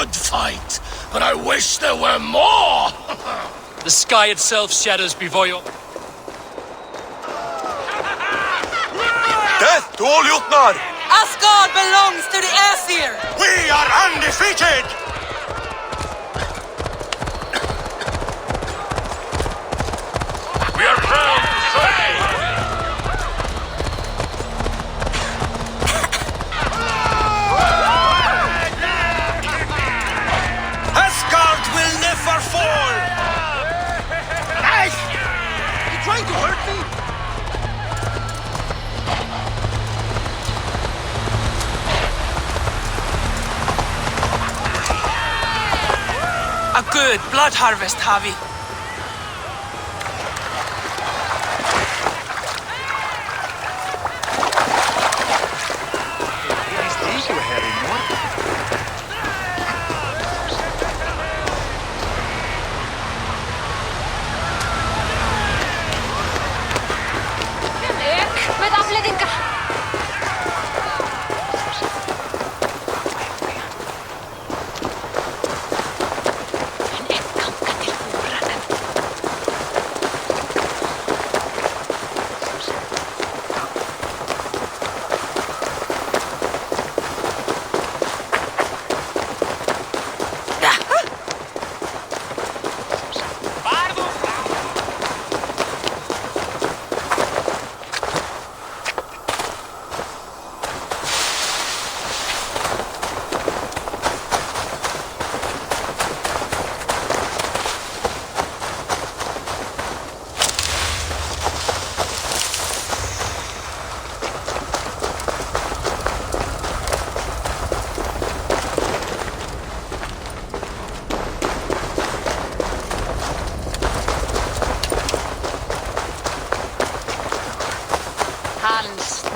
good fight, but I wish there were more! The sky itself shadows before you. Death to all Jotnar! Asgard belongs to the Aesir! We are undefeated! We are proud to say! Asgard will never fall! Nice! You trying to hurt me? A good blood harvest, Havi. Með afleiðinga.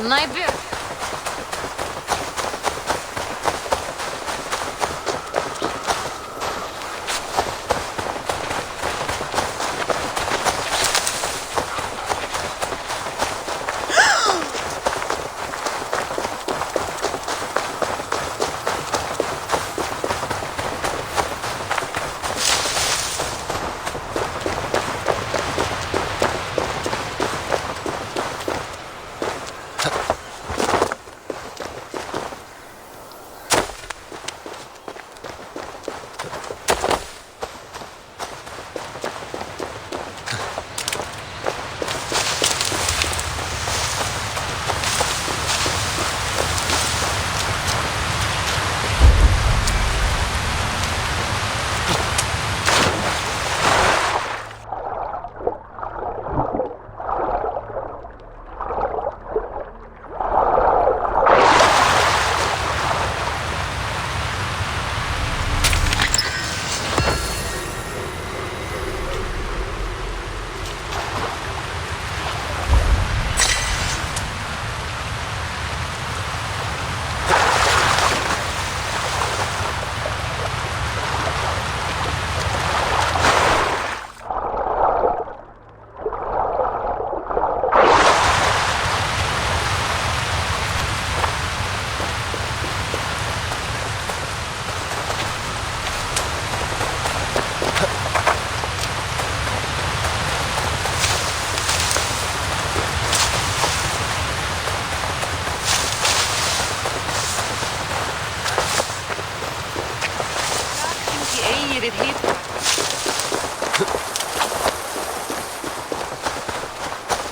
Snæbjörn.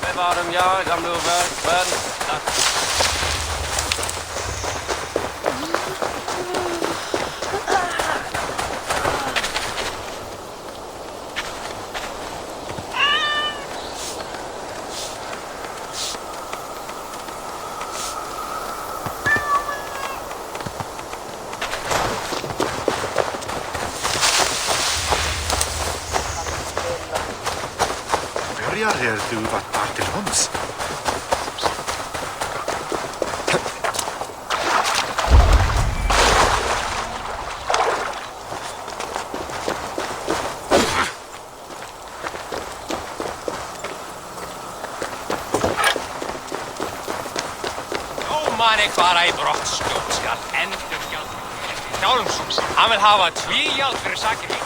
Bevara dem jag, gamla vän. Börjar du vart till Hans? Man är bara i brottskott skall endurgjalda. Skálungsús. Hann vil hafa tvíjald fyrir sakir mín.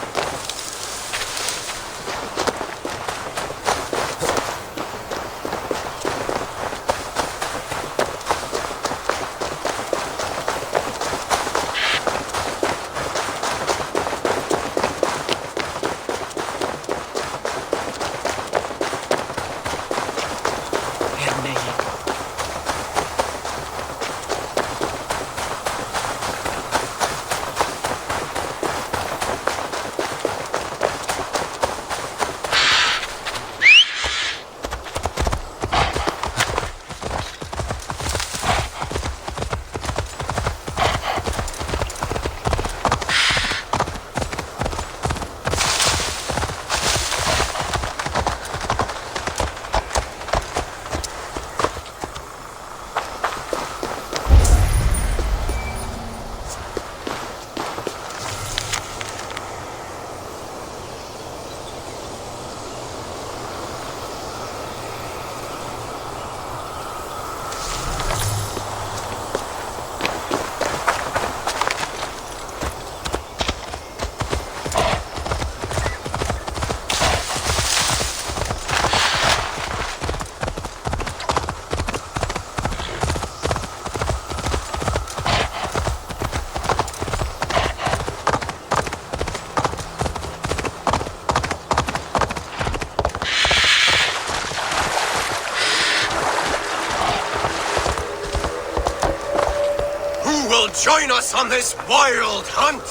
Join us on this wild hunt.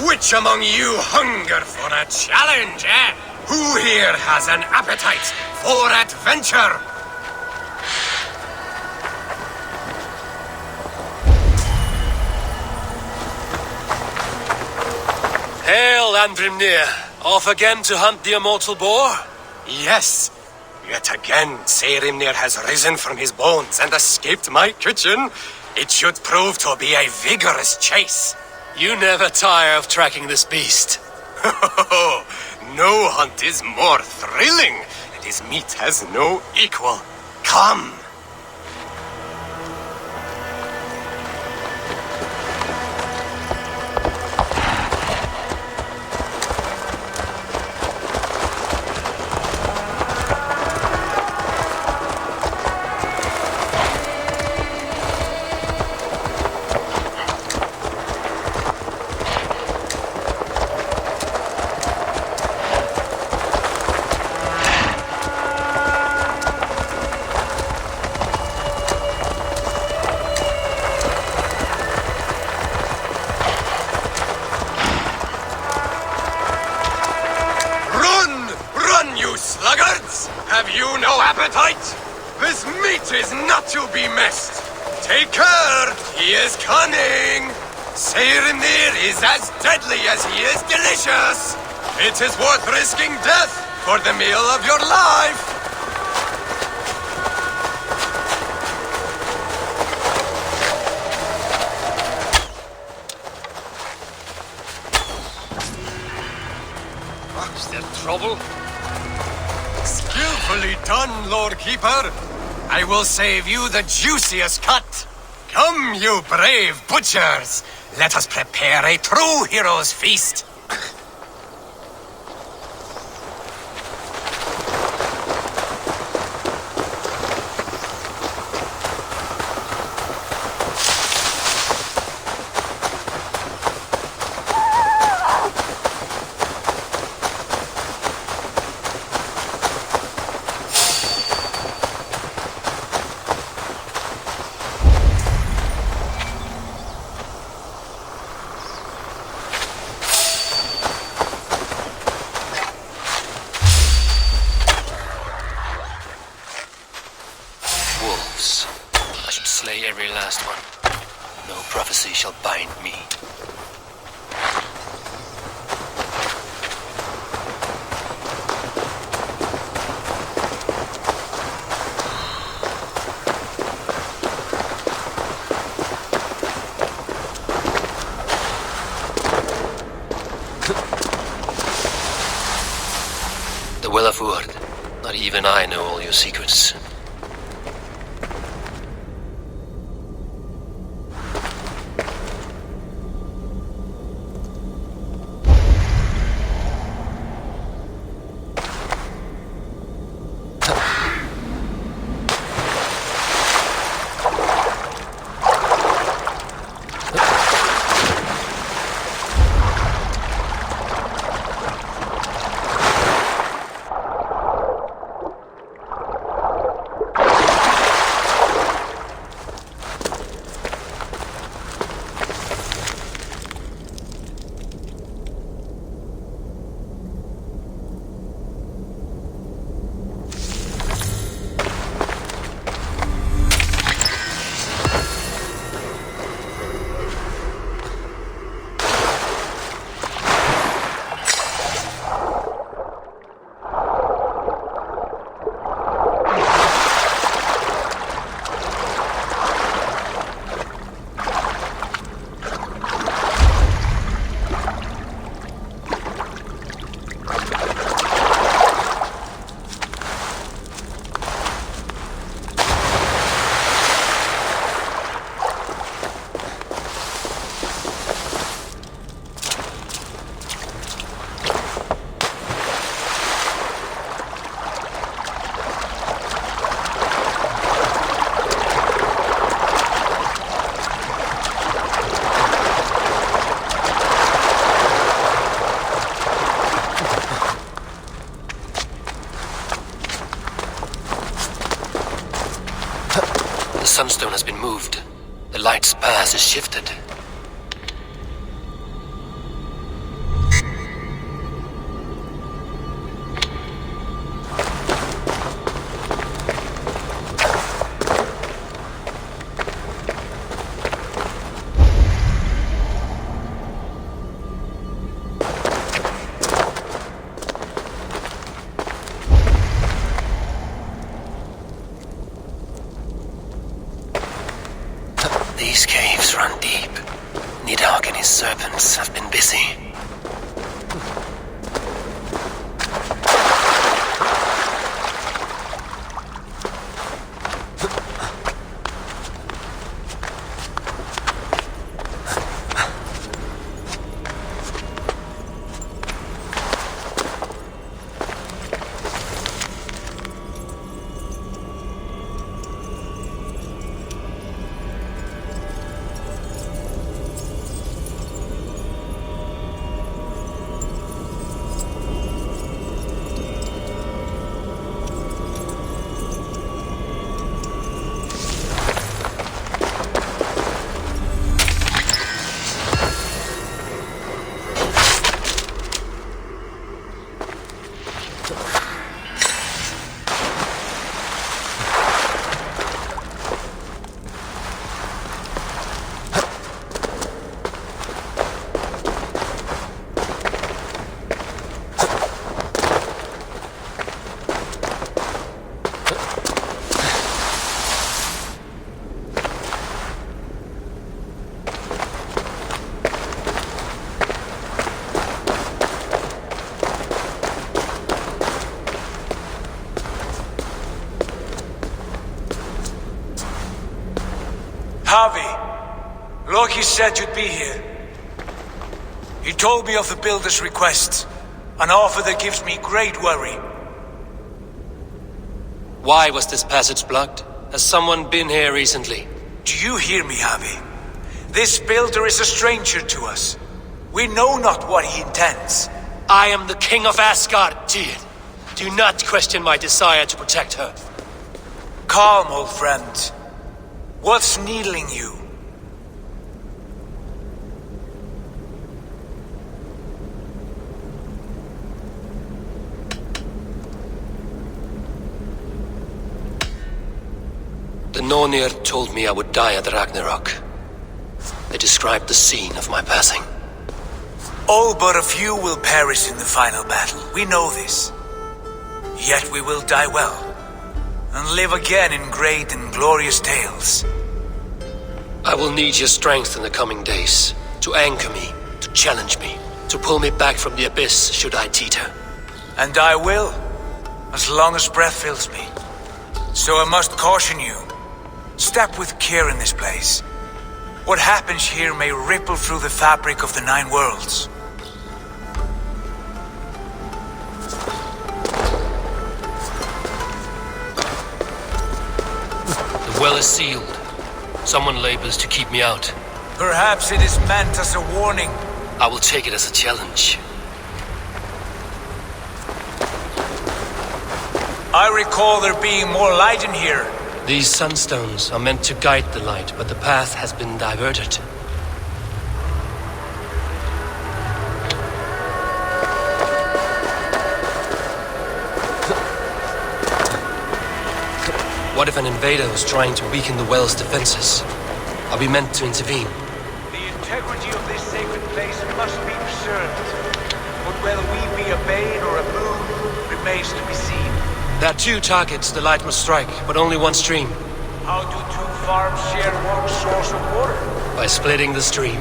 Which among you hunger for a challenge, eh? Who here has an appetite for adventure? Hail, Andrimnir. Off again to hunt the immortal boar? Yes. Yet again, Seirimnir has risen from his bones and escaped my kitchen. It should prove to be a vigorous chase. You never tire of tracking this beast. No hunt is more thrilling, and his meat has no equal. Come. Have you no appetite? This meat is not to be missed. Take care, he is cunning. Seirimnir is as deadly as he is delicious. It is worth risking death for the meal of your life. Is there trouble? Skillfully done, Lord Keeper. I will save you the juiciest cut. Come, you brave butchers. Let us prepare a true hero's feast. Every last one. No prophecy shall bind me. The Well of Word. Not even I know all your secrets. balance is shifted. These caves run deep. Nidhogg and his serpents have been busy. Harvey, Loki said you'd be here. He told me of the Builder's request, an offer that gives me great worry. Why was this passage blocked? Has someone been here recently? Do you hear me, Harvey? This Builder is a stranger to us. We know not what he intends. I am the king of Asgard, Tyr. Do not question my desire to protect her. Calm, old friend. What's needling you? The Nornir told me I would die at Ragnarok. They described the scene of my passing. All but a few will perish in the final battle. We know this. Yet we will die well, and live again in great and glorious tales. I will need your strength in the coming days, to anchor me, to challenge me, to pull me back from the abyss should I teeter. And I will, as long as breath fills me. So I must caution you. Step with care in this place. What happens here may ripple through the fabric of the 9 worlds. The well is sealed. Someone labors to keep me out. Perhaps it is meant as a warning. I will take it as a challenge. I recall there being more light in here. These sunstones are meant to guide the light, but the path has been diverted. What if an invader was trying to weaken the well's defenses? Are we meant to intervene? The integrity of this sacred place must be preserved. But whether we be a bane or a boon remains to be seen. There are 2 targets the light must strike, but only one stream. How do 2 farms share one source of water? By splitting the stream.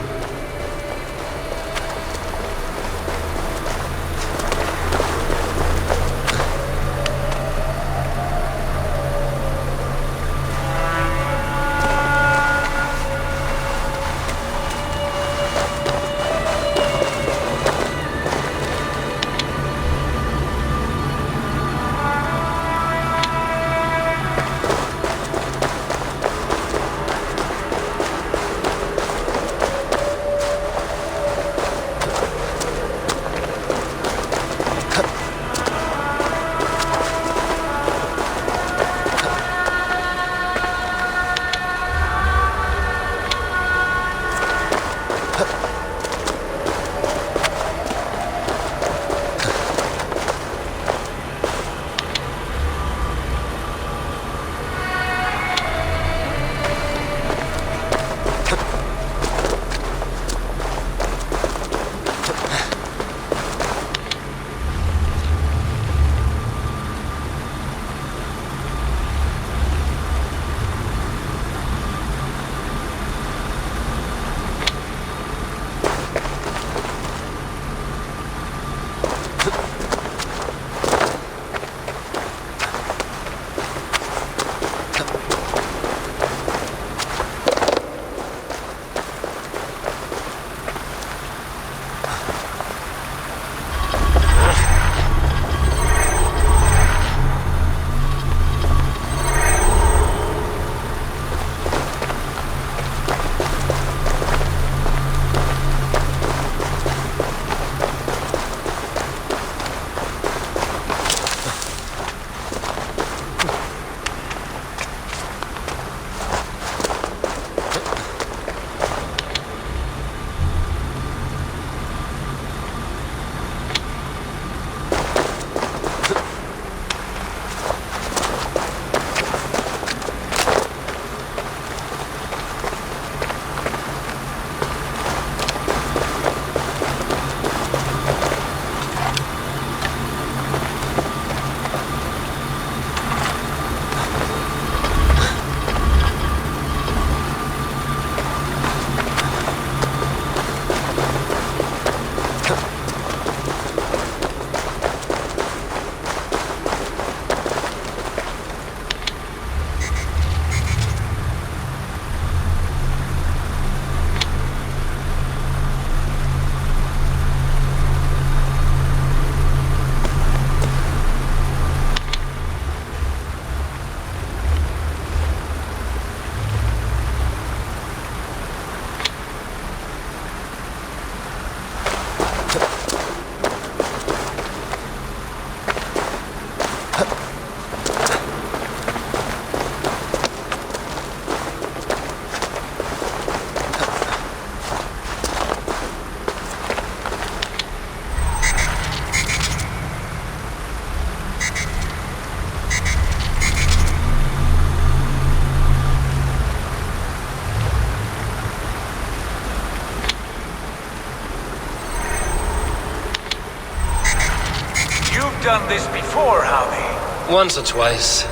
Done this before, Howie? Once or twice.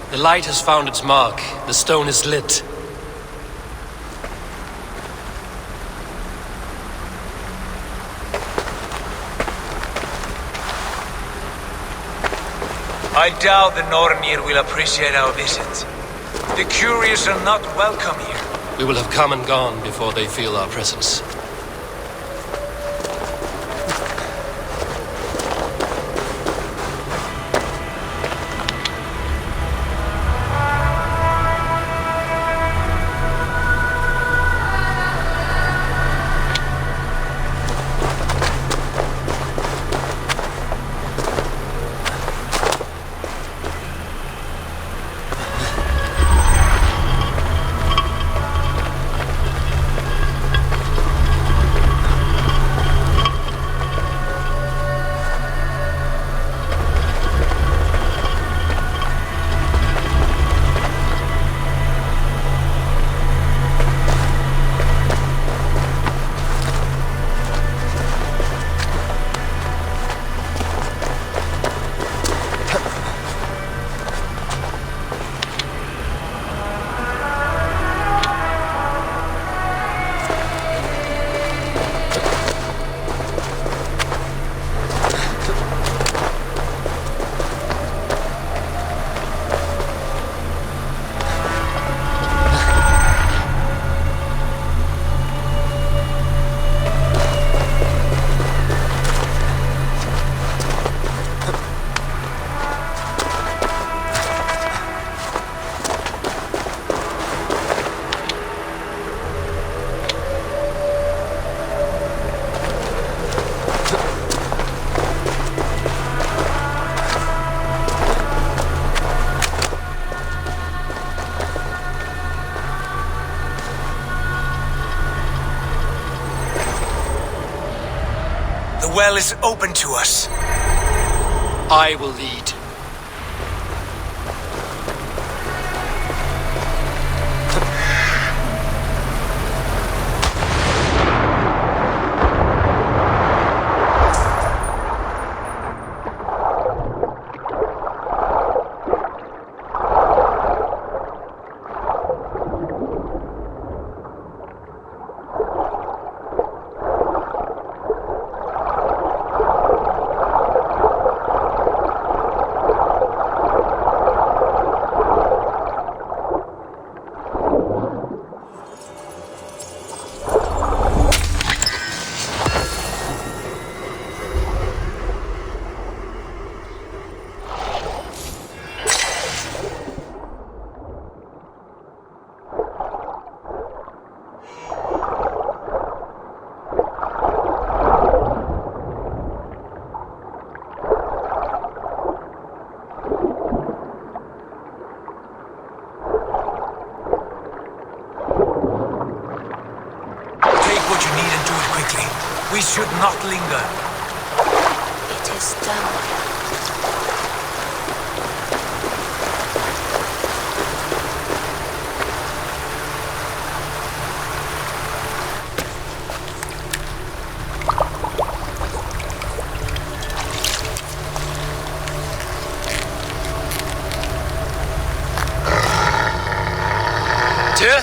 The light has found its mark. The stone is lit. I doubt the Nornir will appreciate our visit. The curious are not welcome here. We will have come and gone before they feel our presence. The well is open to us. I will lead. not linger. It is done. Tyr?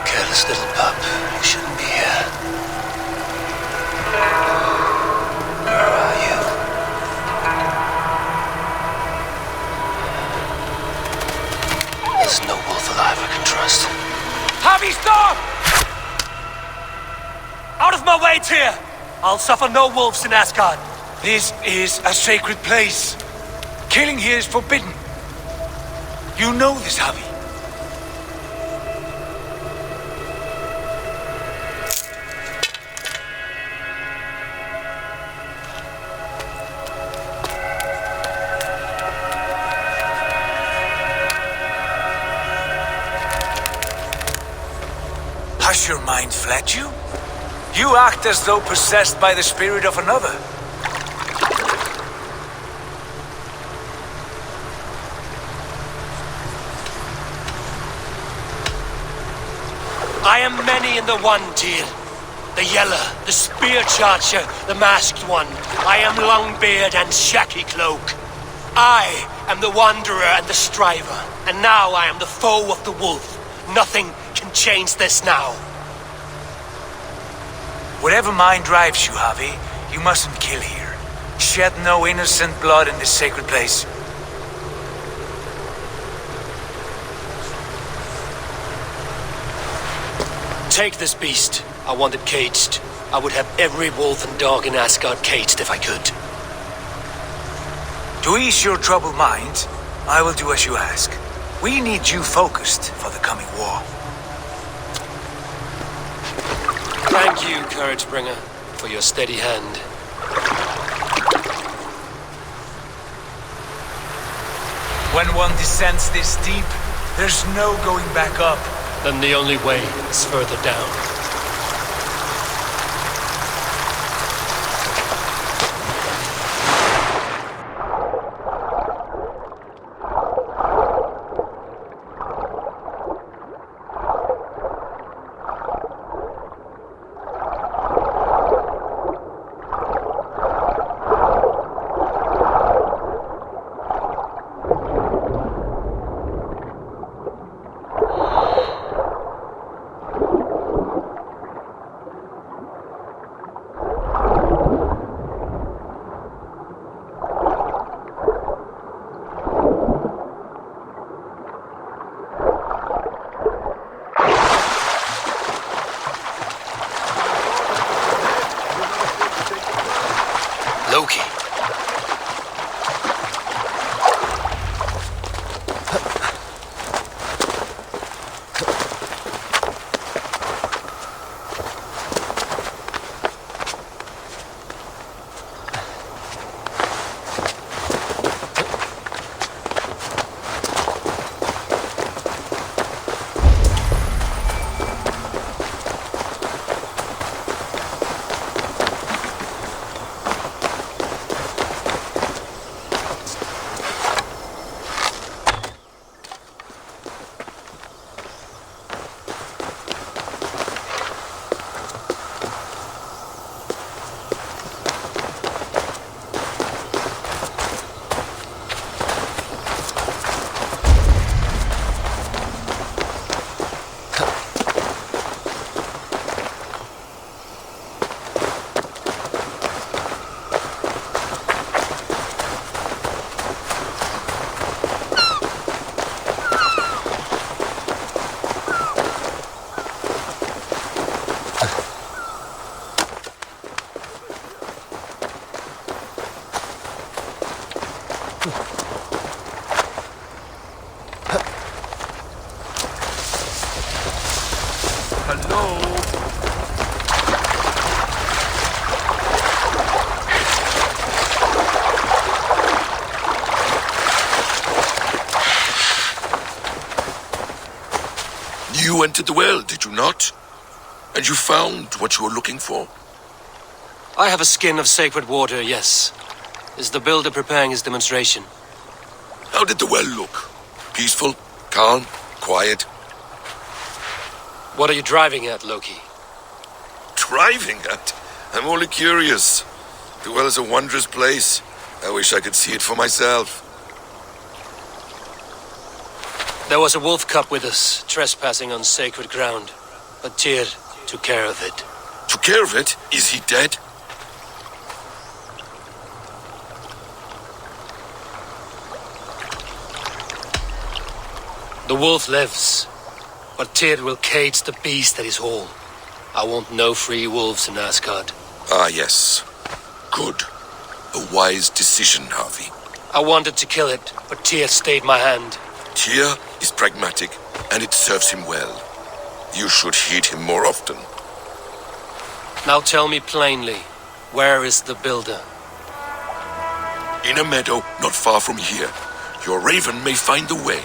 Careless little pup. You shouldn't be here. Where are you? There's no wolf alive I can trust. Javi, stop! Out of my way, Tyr! I'll suffer no wolves in Asgard. This is a sacred place. Killing here is forbidden. You know this, Javi. Has your mind fled you? You act as though possessed by the spirit of another. I am many in the one, Tyr. The Yeller, the Spear Charger, the Masked One. I am Longbeard and Shaky Cloak. I am the Wanderer and the Striver. And now I am the foe of the Wolf. Nothing can change this now. Whatever mind drives you, Javi, you mustn't kill here. Shed no innocent blood in this sacred place. Take this beast. I want it caged. I would have every wolf and dog in Asgard caged if I could. To ease your troubled mind, I will do as you ask. We need you focused for the coming war. Thank you, Courage Bringer, for your steady hand. When one descends this deep, there's no going back up. Then the only way is further down. You entered the well, did you not? And you found what you were looking for? I have a skin of sacred water, yes. Is the builder preparing his demonstration? How did the well look? Peaceful? Calm? Quiet? What are you driving at, Loki? Driving at? I'm only curious. The well is a wondrous place. I wish I could see it for myself. There was a wolf cub with us, trespassing on sacred ground. But Tyr took care of it. Took care of it? Is he dead? The wolf lives, but Tyr will cage the beast at his hall. I want no free wolves in Asgard. Ah, yes. Good. A wise decision, Harvey. I wanted to kill it, but Tyr stayed my hand. Tyr is pragmatic, and it serves him well. You should heed him more often. Now tell me plainly, where is the builder? In a meadow not far from here. Your raven may find the way.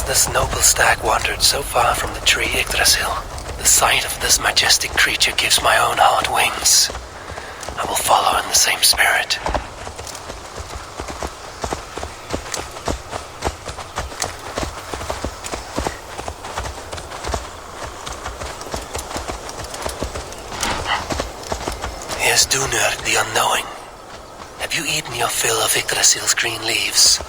this noble stag wandered so far from the tree Yggdrasil, the sight of this majestic creature gives my own heart wings. I will follow in the same spirit. Here's Dunur, the unknowing. Have you eaten your fill of Yggdrasil's green leaves?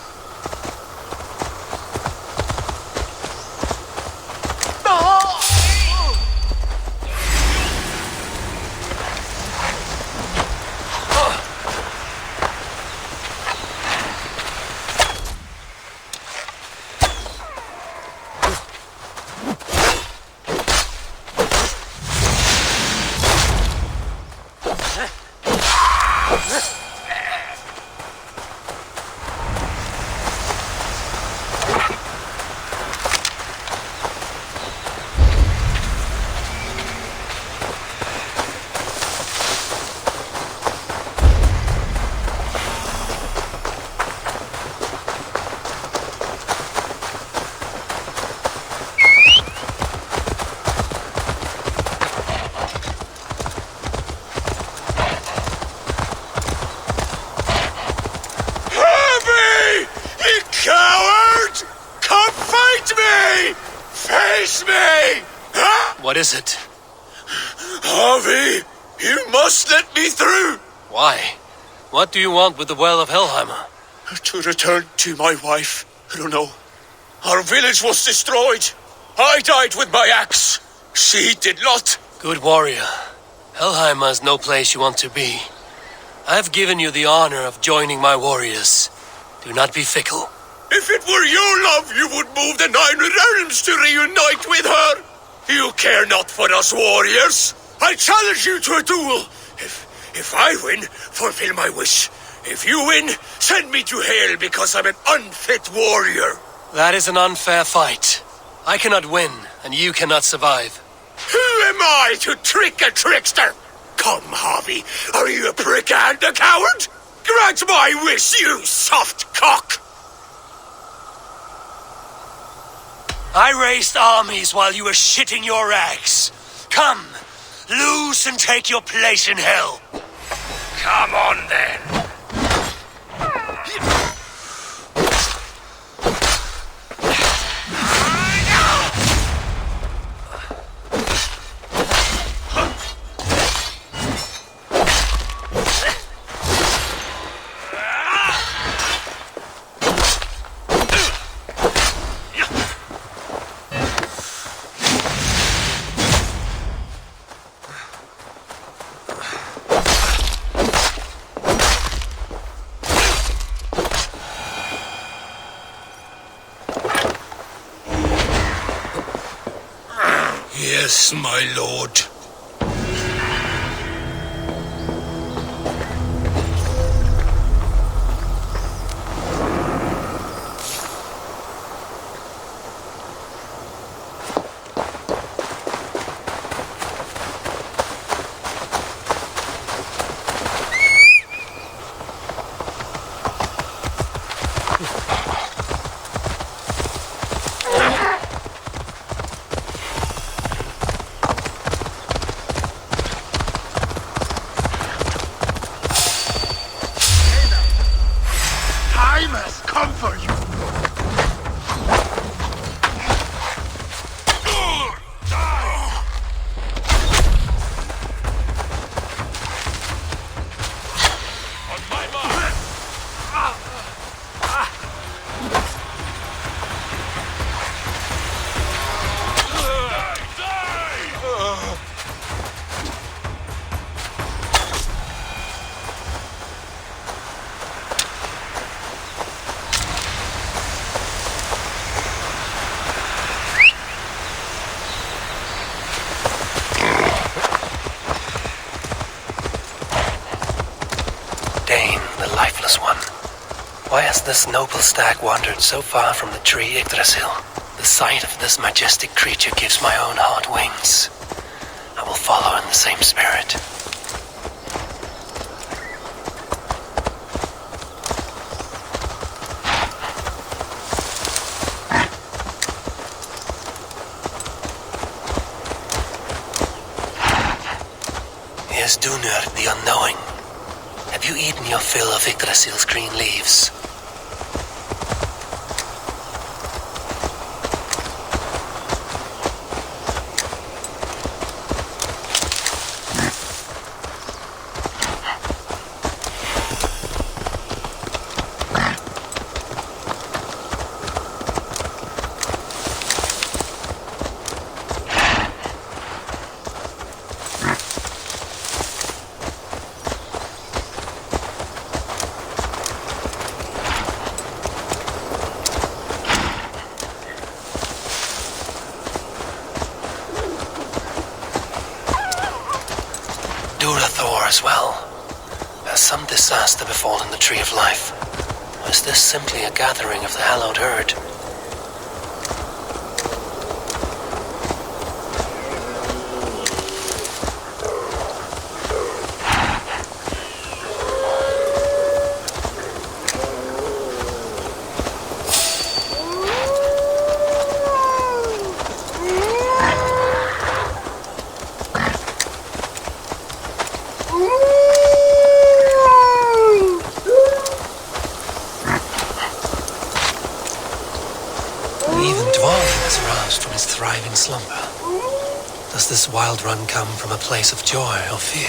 What is it? Harvey, you must let me through! Why? What do you want with the Well of Helheimer? To return to my wife. I don't know. Our village was destroyed. I died with my axe. She did not. Good warrior. Helheimer is no place you want to be. I have given you the honor of joining my warriors. Do not be fickle. If it were your love, you would move the 9 realms to reunite with her. You care not for us warriors. I challenge you to a duel. If I win, fulfill my wish. If you win, send me to hell because I'm an unfit warrior. That is an unfair fight. I cannot win, and you cannot survive. Who am I to trick a trickster? Come, Harvey. Are you a prick and a coward? Grant my wish, you soft cock! I raised armies while you were shitting your rags. Come, lose and take your place in hell. Come on, then. Yes, my lord. Why has this noble stag wandered so far from the tree Yggdrasil? The sight of this majestic creature gives my own heart wings. I will follow in the same spirit. is Dunur the Unknowing. Have you eaten your fill of Yggdrasil's green leaves? As well. Has some disaster befallen the Tree of Life? Or is this simply a gathering of the hallowed herd? Thriving slumber. Does this wild run come from a place of joy or fear?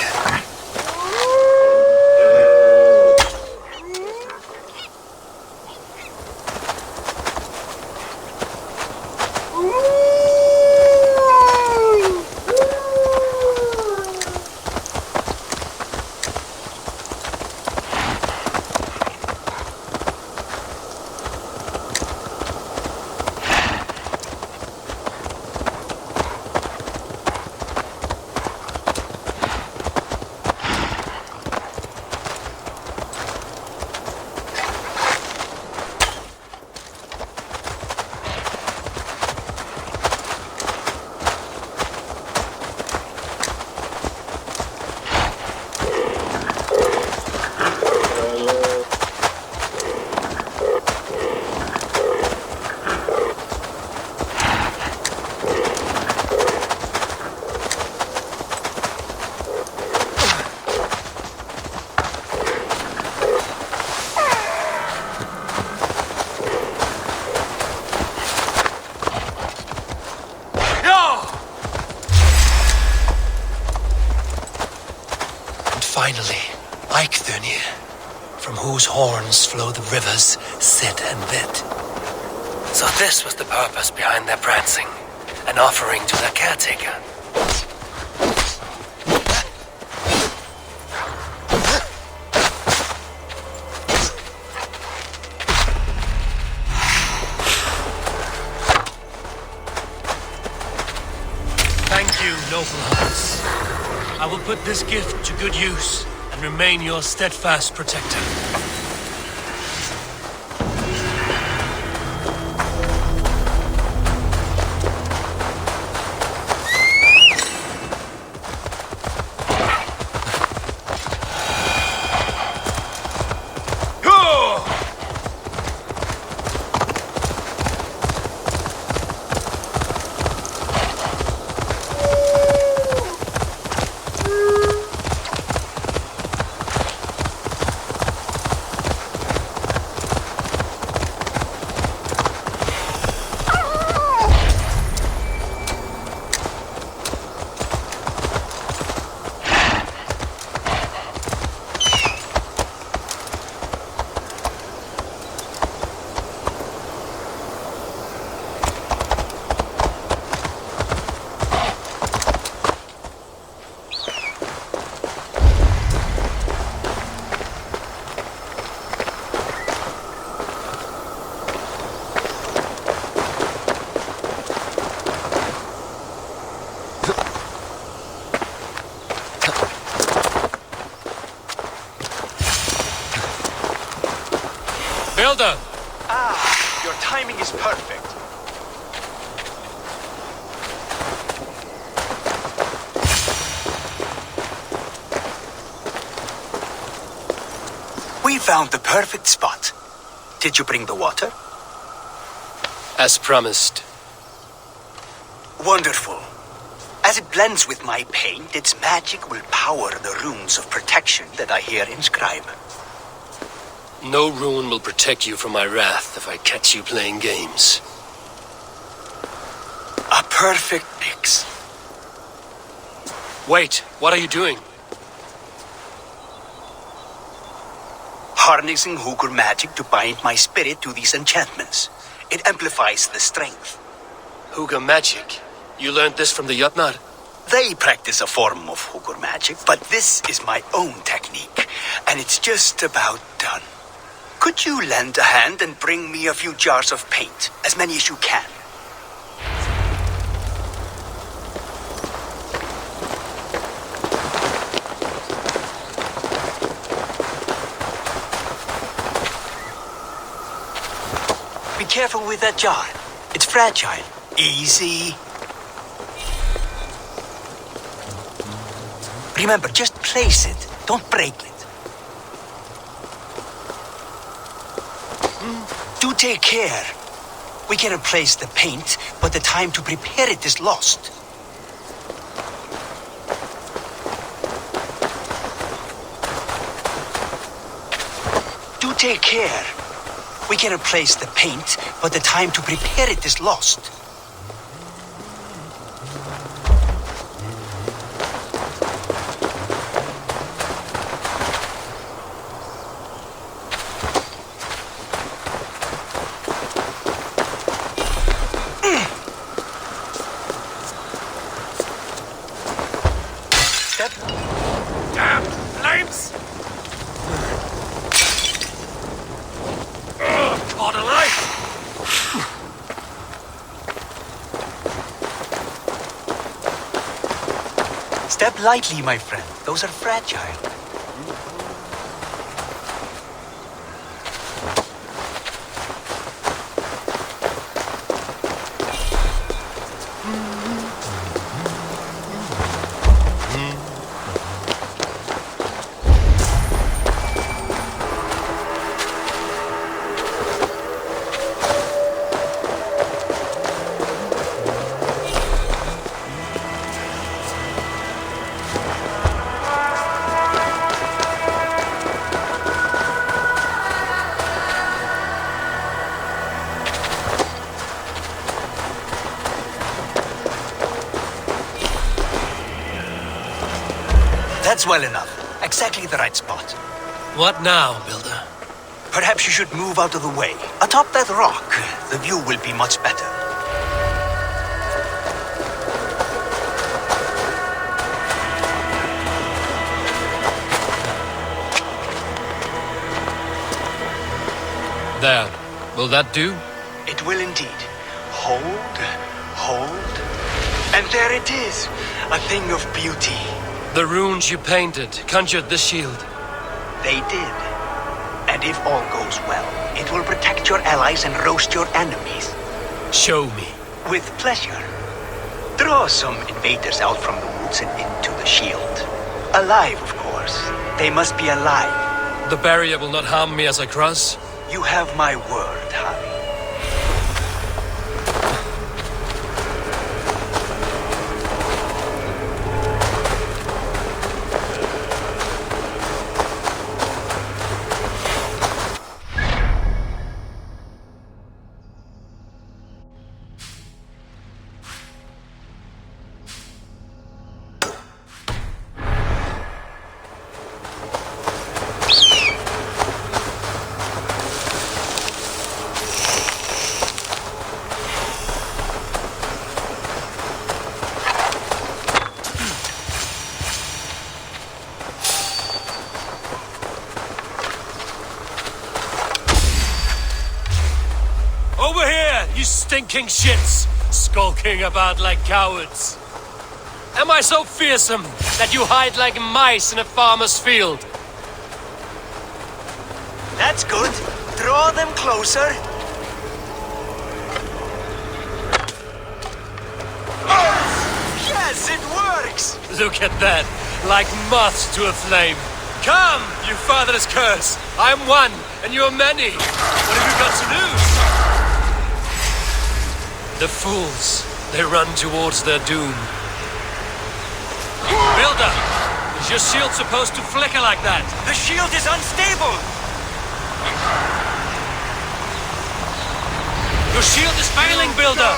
Finally, Eivor, from whose horns flow the rivers Sid and Vid. So this was the purpose behind their prancing, an offering to their caretaker. Thank you, noble hearts. I will put this gift to good use and remain your steadfast protector. Builder! Ah, your timing is perfect. We found the perfect spot. Did you bring the water? As promised. Wonderful. As it blends with my paint, its magic will power the runes of protection that I here inscribe. No rune will protect you from my wrath if I catch you playing games. A perfect mix. Wait, what are you doing? Harnessing Hugr magic to bind my spirit to these enchantments. It amplifies the strength. Hugr magic? You learned this from the Jotnar? They practice a form of Hugr magic, but this is my own technique, and it's just about done. Could you lend a hand and bring me a few jars of paint? As many as you can. Be careful with that jar. It's fragile. Easy. Remember, just place it. Don't break it. Do take care. We can replace the paint, but the time to prepare it is lost. Do take care. We can replace the paint, but the time to prepare it is lost. Damn flames! Caught alive! Step lightly, my friend. Those are fragile. That's well enough. Exactly the right spot. What now, Builder? Perhaps you should move out of the way. Atop that rock, the view will be much better. There. Will that do? It will indeed. Hold, hold. And there it is. A thing of beauty. The runes you painted conjured the shield. They did. And if all goes well, it will protect your allies and roast your enemies. Show me. With pleasure. Draw some invaders out from the woods and into the shield. Alive, of course. They must be alive. The barrier will not harm me as I cross? You have my word, Harry. Over here, you stinking shits! Skulking about like cowards. Am I so fearsome that you hide like mice in a farmer's field? That's good. Draw them closer. Oh, yes, it works! Look at that, like moths to a flame. Come, you fatherless curse! I'm one, and you're many. What have you got to lose? The fools, they run towards their doom. Builder! Is your shield supposed to flicker like that? The shield is unstable! Your shield is failing, Builder!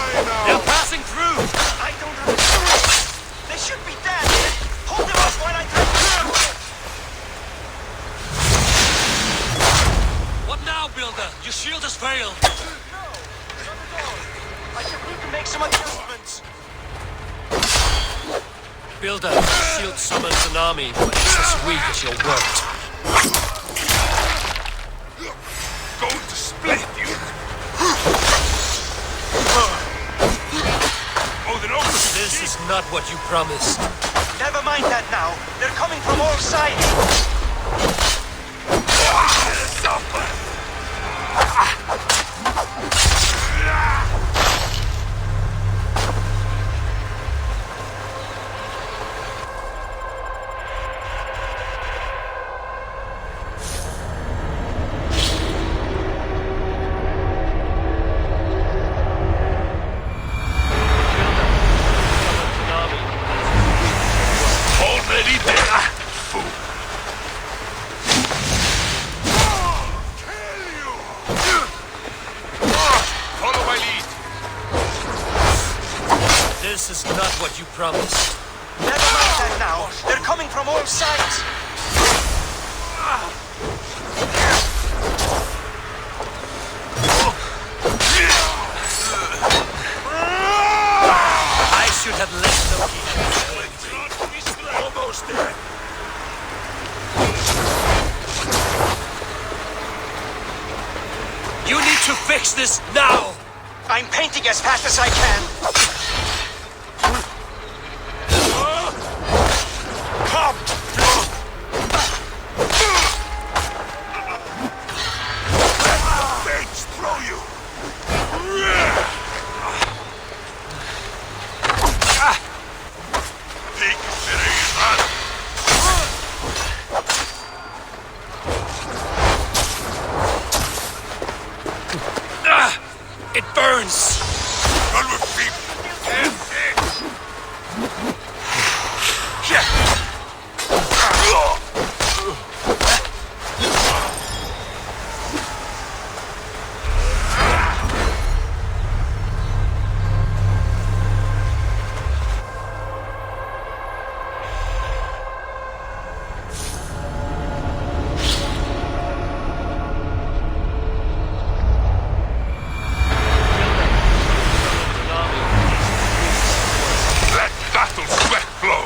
They're passing through! I don't have a choice! They should be dead! Hold them off while I try to... What now, Builder? Your shield has failed! I should need to make some adjustments. Builder, your shield summons an army, but it's as weak as your word. Going to split you! This is not what you promised. Never mind that now. They're coming from all sides. Already there! Fool! Follow my lead! This is not what you promised. Never mind that now. They're coming from all sides. I should have let Loki have his way. Almost there! You need to fix this now! I'm painting as fast as I can. Come! Let the fates throw you! Think It burns! Run with feet! Let battle sweat flow!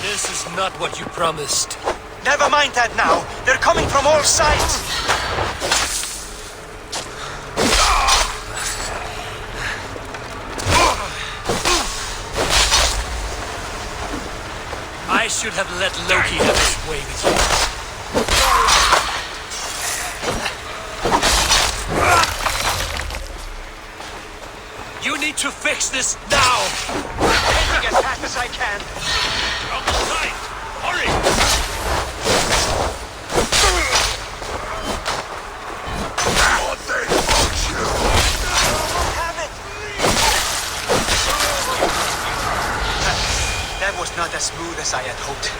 This is not what you promised. Never mind that now. They're coming from all sides. I should have let Loki have his way with you. You need to fix this now! Painting as fast as I can. Outside! Hurry! Or they want you! Have it. That was not as smooth as I had hoped.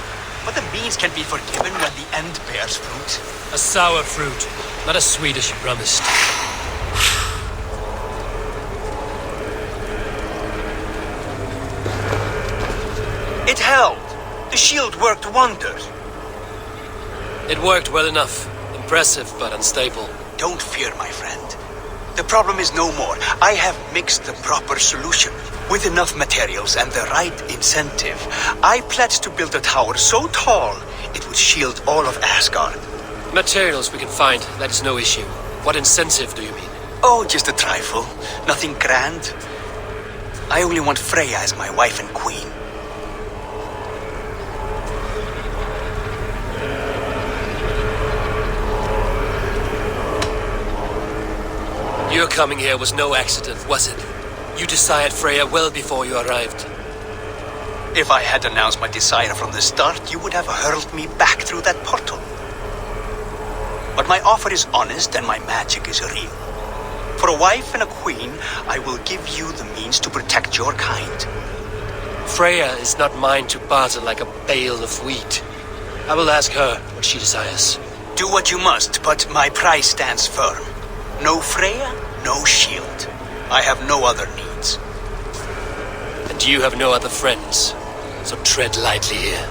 But the means can be forgiven when the end bears fruit. A sour fruit, not as sweet as you promised. It held. The shield worked wonders. It worked well enough. Impressive, but unstable. Don't fear, my friend. The problem is no more. I have mixed the proper solution. With enough materials and the right incentive, I pledge to build a tower so tall it would shield all of Asgard. Materials we can find, that is no issue. What incentive do you mean? Oh, just a trifle. Nothing grand. I only want Freya as my wife and queen. Your coming here was no accident, was it? You desired Freya well before you arrived. If I had announced my desire from the start, you would have hurled me back through that portal. But my offer is honest and my magic is real. For a wife and a queen, I will give you the means to protect your kind. Freya is not mine to barter like a bale of wheat. I will ask her what she desires. Do what you must, but my price stands firm. No Freya, no shield. I have no other needs. And you have no other friends, so tread lightly here.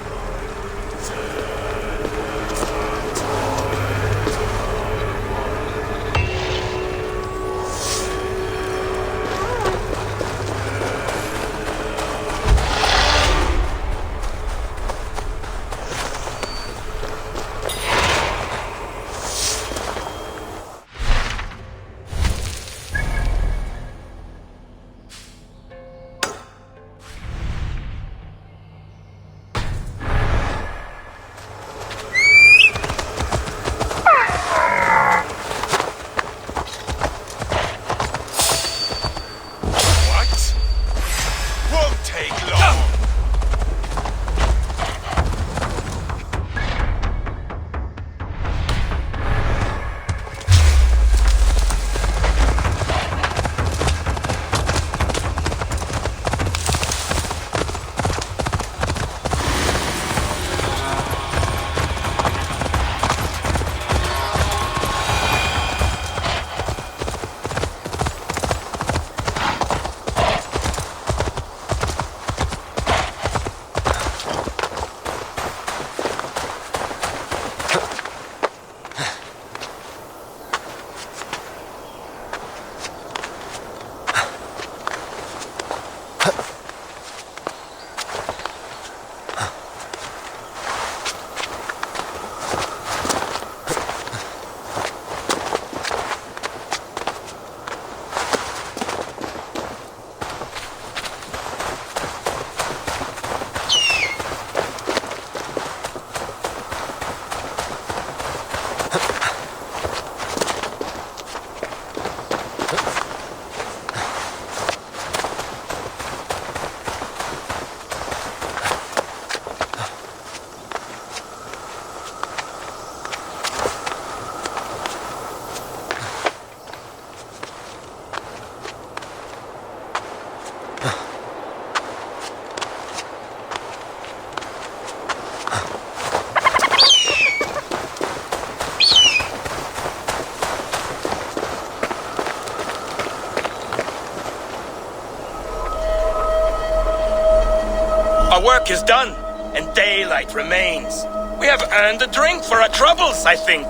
Our work is done, and daylight remains. We have earned a drink for our troubles, I think.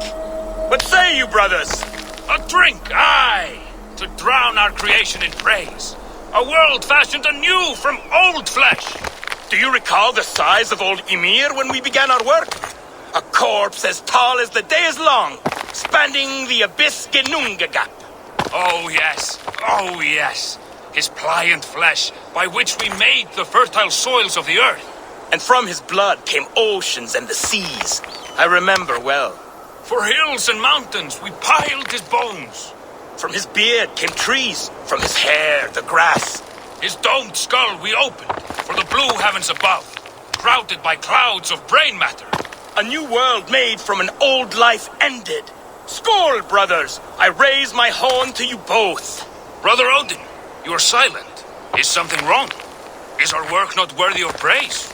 What say you, brothers? A drink, aye! To drown our creation in praise. A world fashioned anew from old flesh. Do you recall the size of old Ymir when we began our work? A corpse as tall as the day is long, spanning the abyss Genunga gap. Oh yes, oh yes. His pliant flesh, by which we made the fertile soils of the earth. And from his blood came oceans and the seas. I remember well. For hills and mountains we piled his bones. From his beard came trees, from his hair the grass. His domed skull we opened, for the blue heavens above, crowded by clouds of brain matter. A new world made from an old life ended. Skål, brothers! I raise my horn to you both. Brother Odin, you are silent. Is something wrong? Is our work not worthy of praise?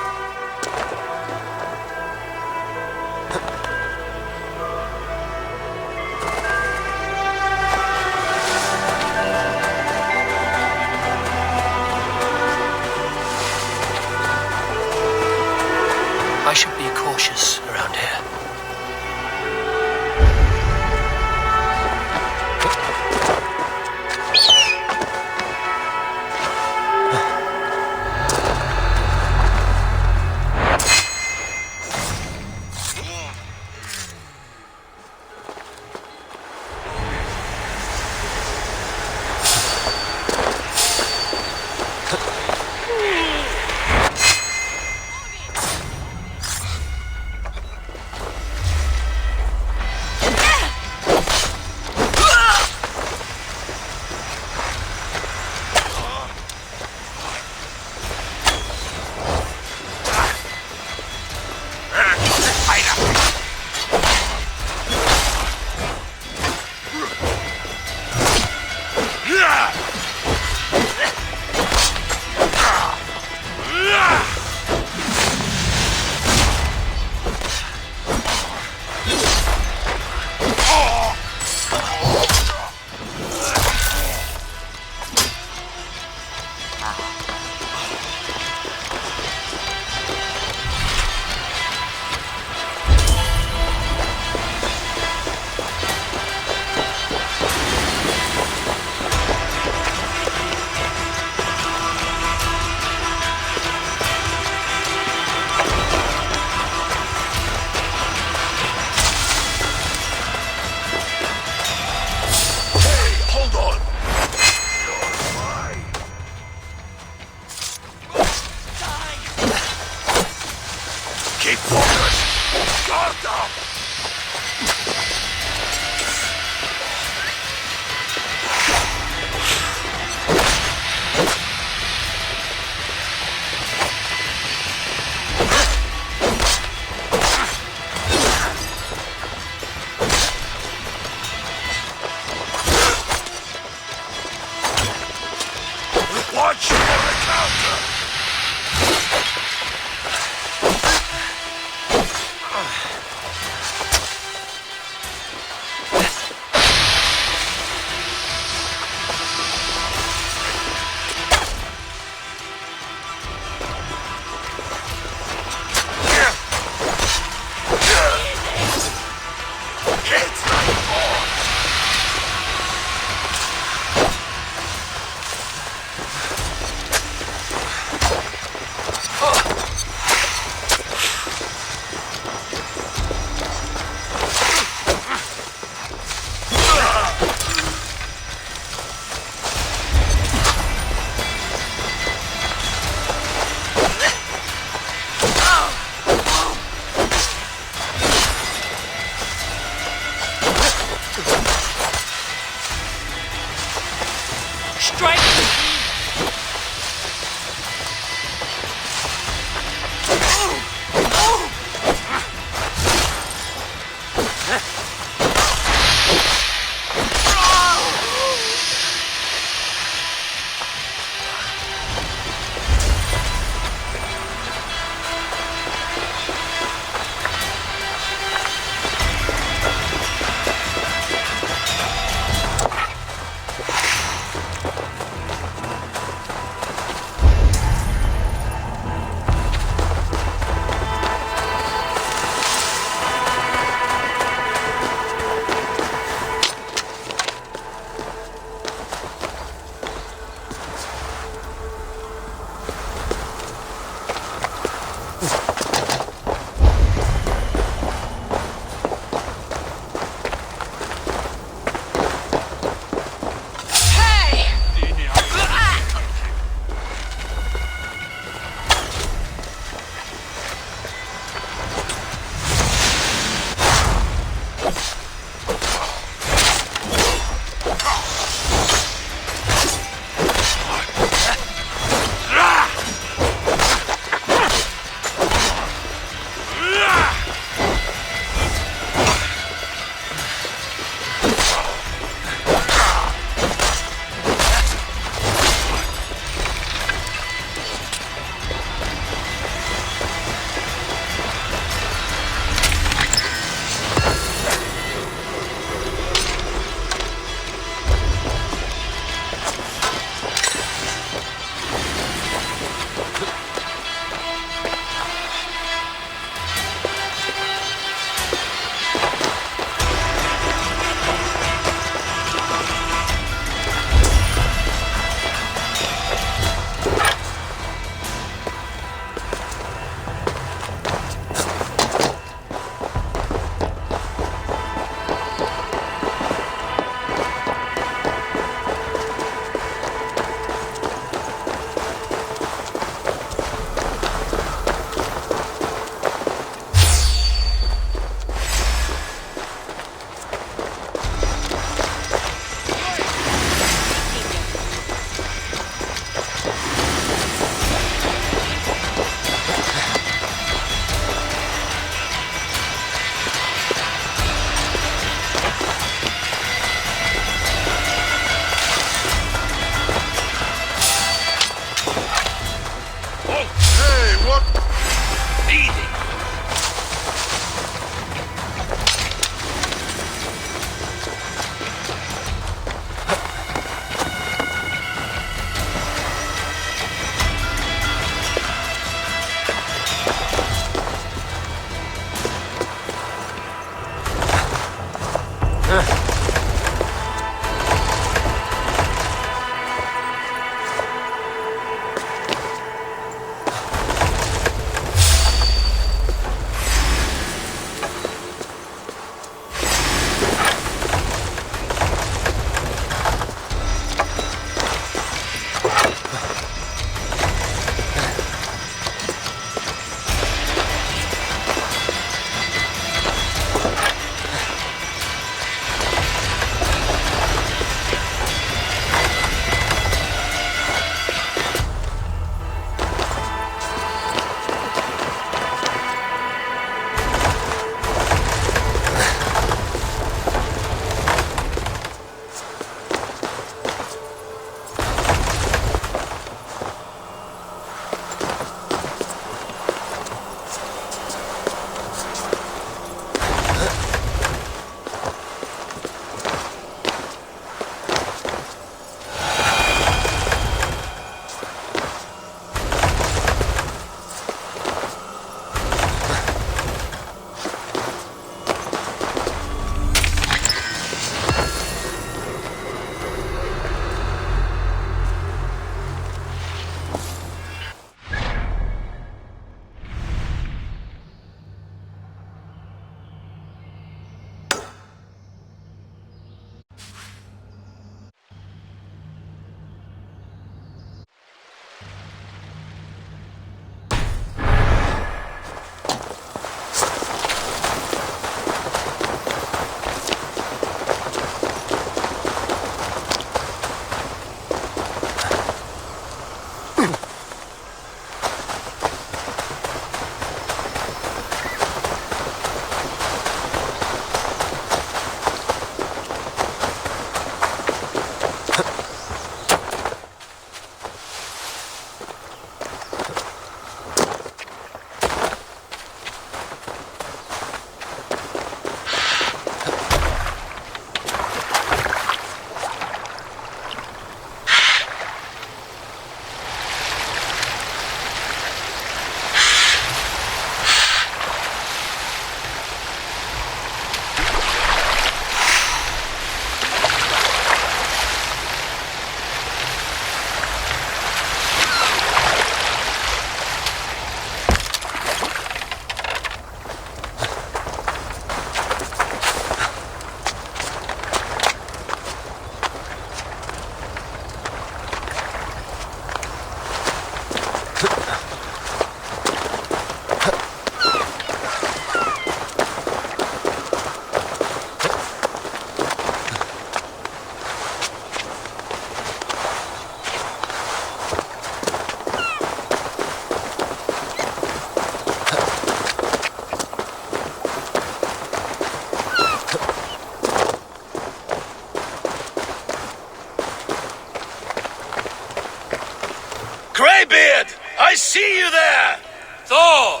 I see you there! Thor!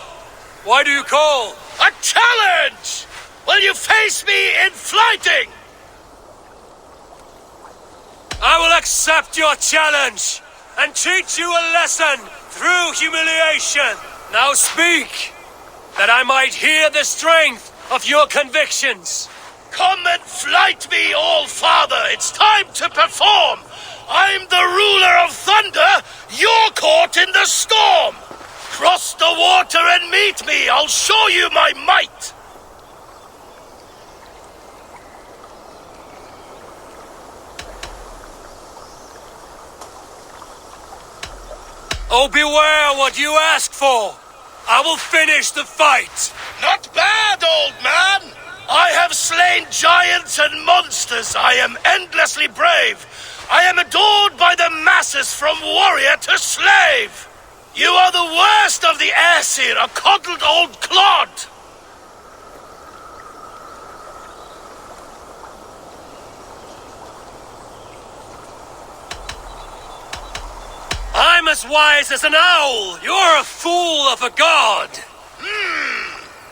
Why do you call? A challenge! Will you face me in fighting? I will accept your challenge and teach you a lesson through humiliation. Now speak, that I might hear the strength of your convictions. Come and flight me, All-Father. It's time to perform. I'm the ruler of thunder. You're caught in the storm. Cross the water and meet me. I'll show you my might. Oh, beware what you ask for. I will finish the fight. Not bad, old man. I have slain giants and monsters. I am endlessly brave. I am adored by the masses from warrior to slave. You are the worst of the Aesir, a coddled old clod. I'm as wise as an owl. You're a fool of a god.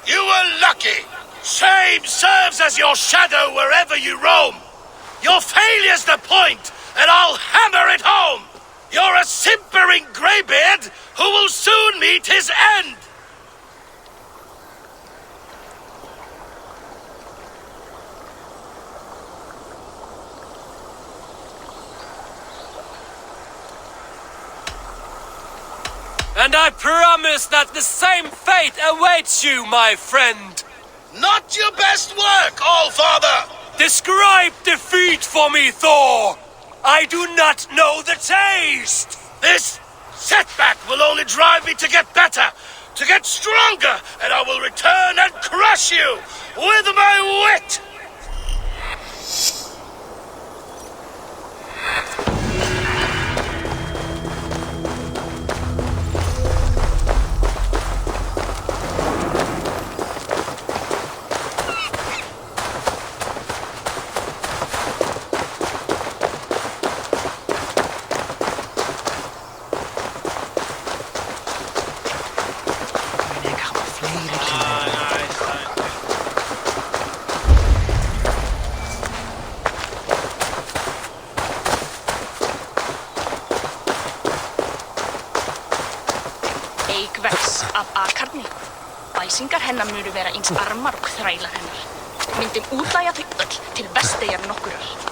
You were lucky. Shame serves as your shadow wherever you roam. Your failure's the point, and I'll hammer it home. You're a simpering greybeard who will soon meet his end. And I promise that the same fate awaits you, my friend. Not your best work, All-Father! Describe defeat for me, Thor! I do not know the taste! This setback will only drive me to get better, to get stronger, and I will return and crush you with my wit! Vex af akarni. Bæsingar hennar munu vera eins armar og þrælar hennar. Myndum útlægja þau öll til vesteyjar nokkurar.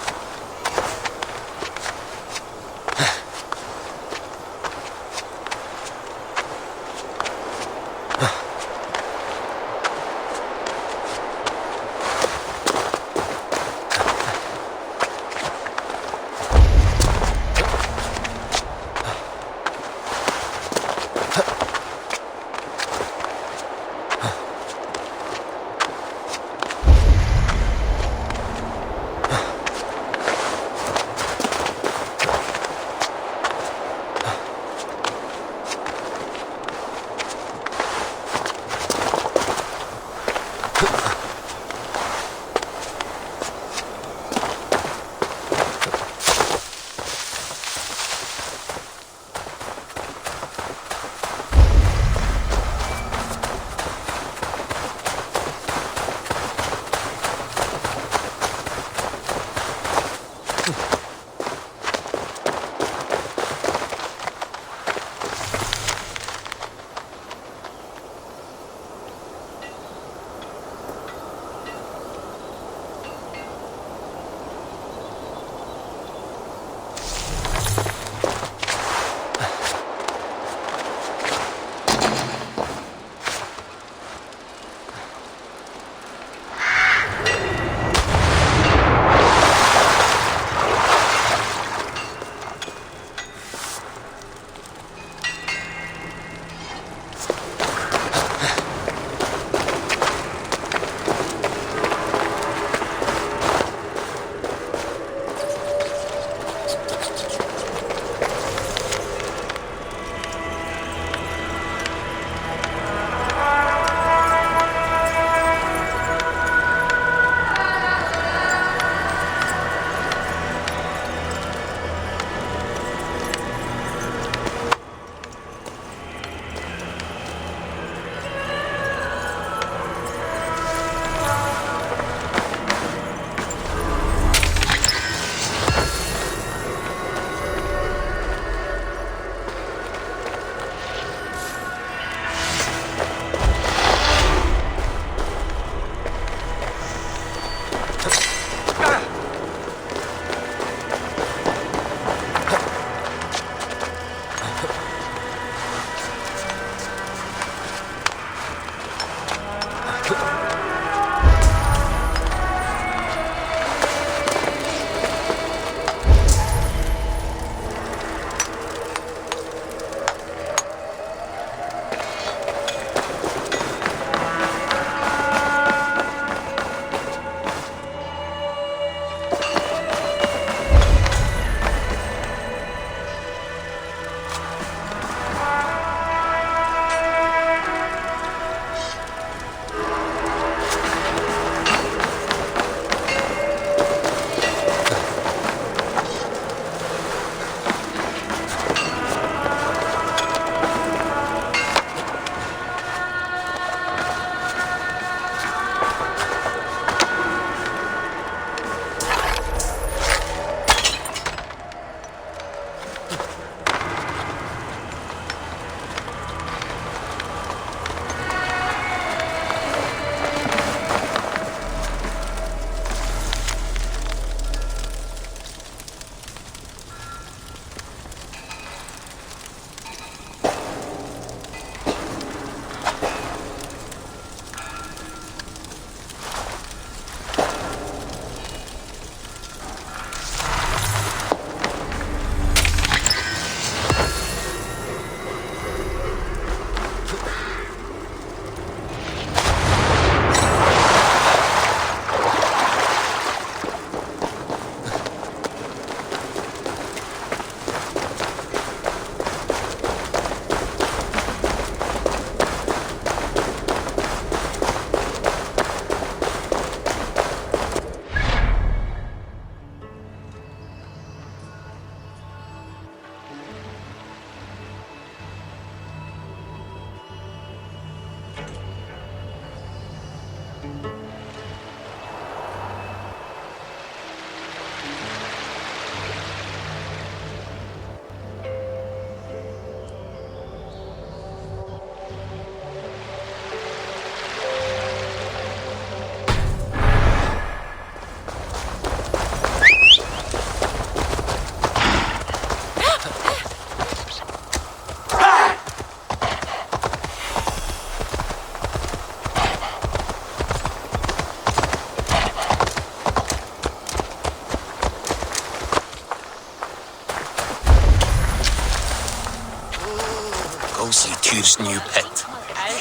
Tyr's new pet.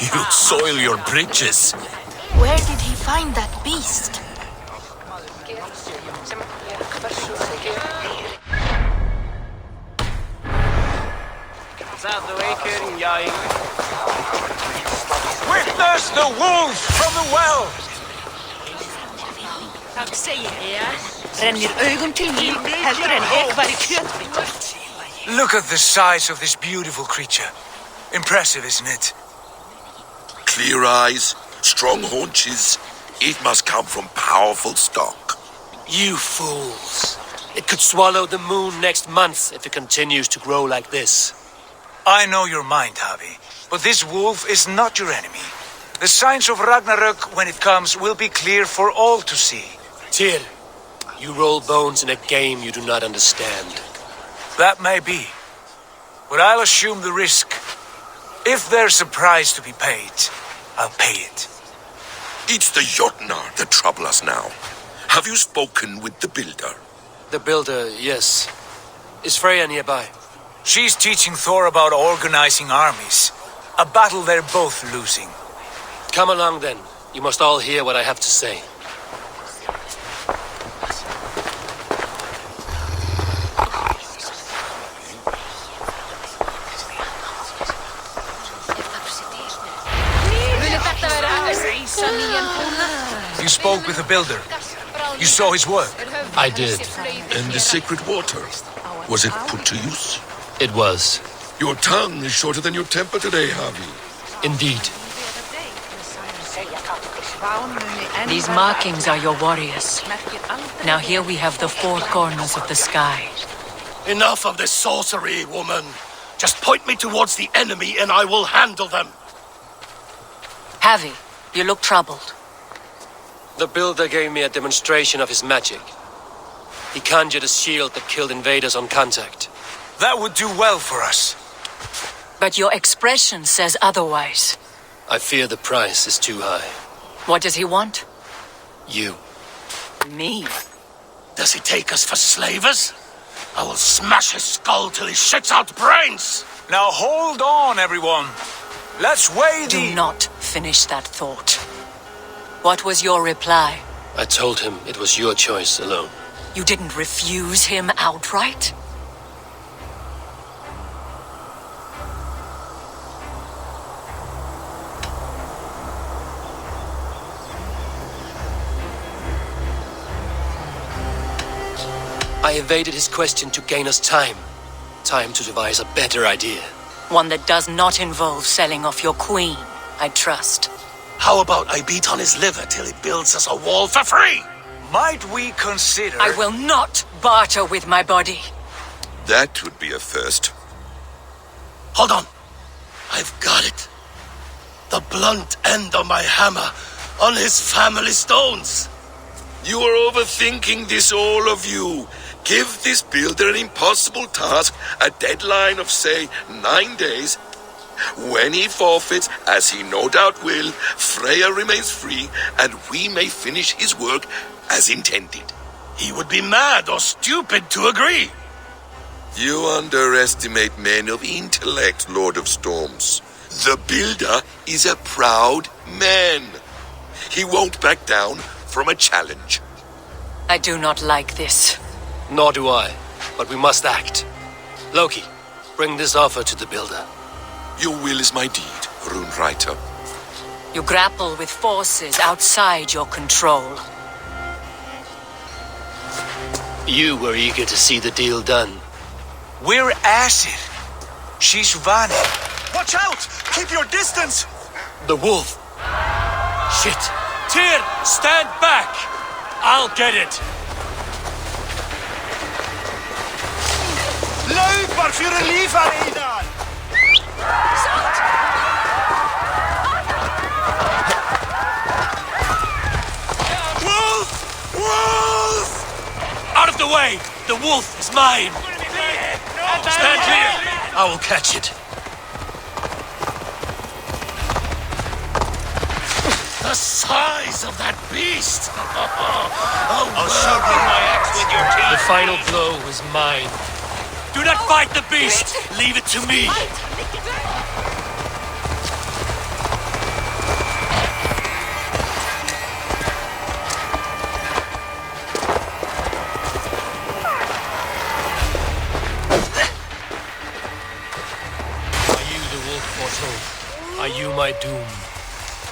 You soil your bridges. Where did he find that beast? Witness the wolf from the well! Takk segir ég. Rennir augum til mín, heldur en ég var í kjötbitur. Look at the size of this beautiful creature. Impressive, isn't it? Clear eyes, strong haunches. It must come from powerful stock. You fools. It could swallow the moon next month if it continues to grow like this. I know your mind, Havi, but this wolf is not your enemy. The signs of Ragnarök, when it comes, will be clear for all to see. Tyr, you roll bones in a game you do not understand. That may be, but I'll assume the risk. If there's a price to be paid, I'll pay it. It's the Jotnar that trouble us now. Have you spoken with the builder? The builder, yes. Is Freya nearby? She's teaching Thor about organizing armies. A battle they're both losing. Come along then. You must all hear what I have to say. You spoke with the builder. You saw his work. I did. And the sacred water, was it put to use? It was. Your tongue is shorter than your temper today, Havi. Indeed. These markings are your warriors. Now here we have the four corners of the sky. Enough of this sorcery, woman. Just point me towards the enemy and I will handle them. Havi, you look troubled. The builder gave me a demonstration of his magic. He conjured a shield that killed invaders on contact. That would do well for us. But your expression says otherwise. I fear the price is too high. What does he want? You. Me? Does he take us for slavers? I will smash his skull till he shits out brains! Now hold on, everyone. Let's weigh the... Do not finish that thought. What was your reply? I told him it was your choice alone. You didn't refuse him outright? I evaded his question to gain us time. Time to devise a better idea. One that does not involve selling off your queen, I trust. How about I beat on his liver till he builds us a wall for free? Might we consider... I will not barter with my body. That would be a first. Hold on. I've got it. The blunt end of my hammer on his family stones. You are overthinking this, all of you. Give this builder an impossible task, a deadline of, say, 9 days. When he forfeits, as he no doubt will, Freya remains free, and we may finish his work as intended. He would be mad or stupid to agree. You underestimate men of intellect, Lord of Storms. The builder is a proud man. He won't back down from a challenge. I do not like this. Nor do I, but we must act. Loki, bring this offer to the builder. Your will is my deed, Rune Writer. You grapple with forces outside your control. You were eager to see the deal done. We're Acid. She's Vani. Watch out! Keep your distance! The wolf. Shit. Tyr, stand back! I'll get it. Loop voor een lieveling! Wolf! Wolf! Out of the way! The wolf is mine! Stand clear! I will catch it. The size of that beast! I'll shove you my axe with your teeth. The final blow is mine. Do not fight the beast! Leave it to me! Are you my doom?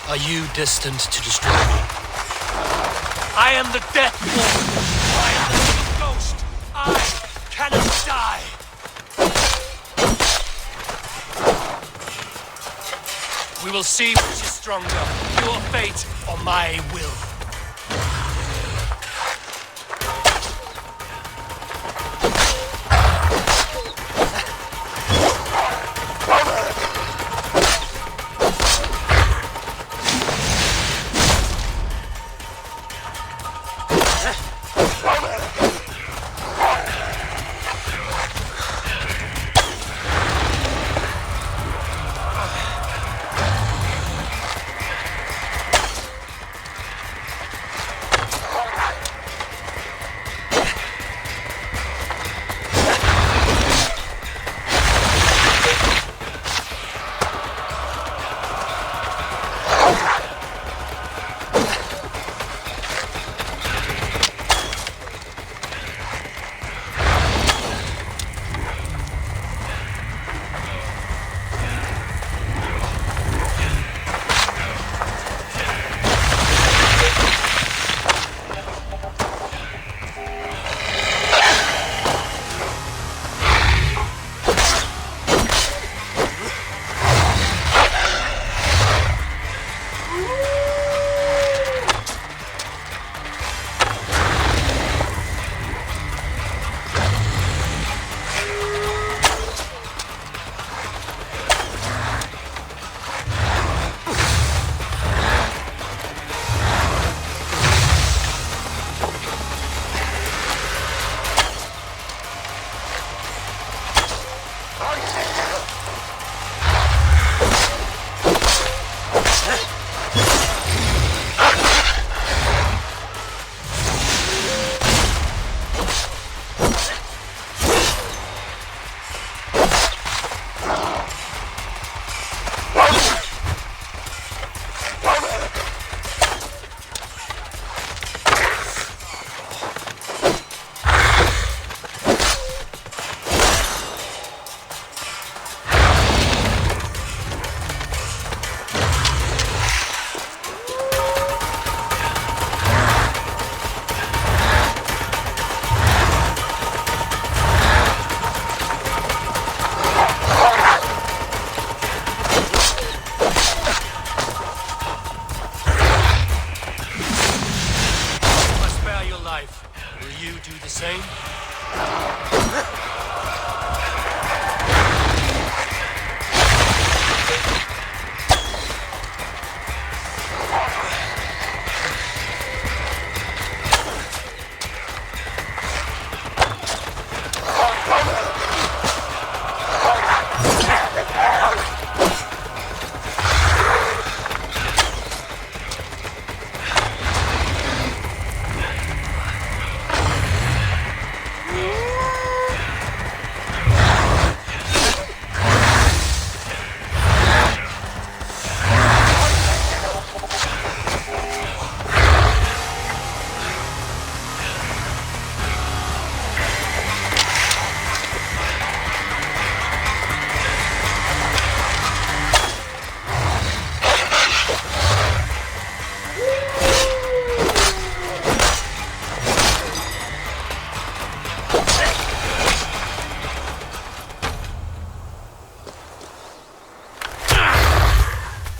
Are you destined to destroy me? I am the Death Wolf! I am the living ghost! I cannot die! We will see which is stronger, your fate or my will.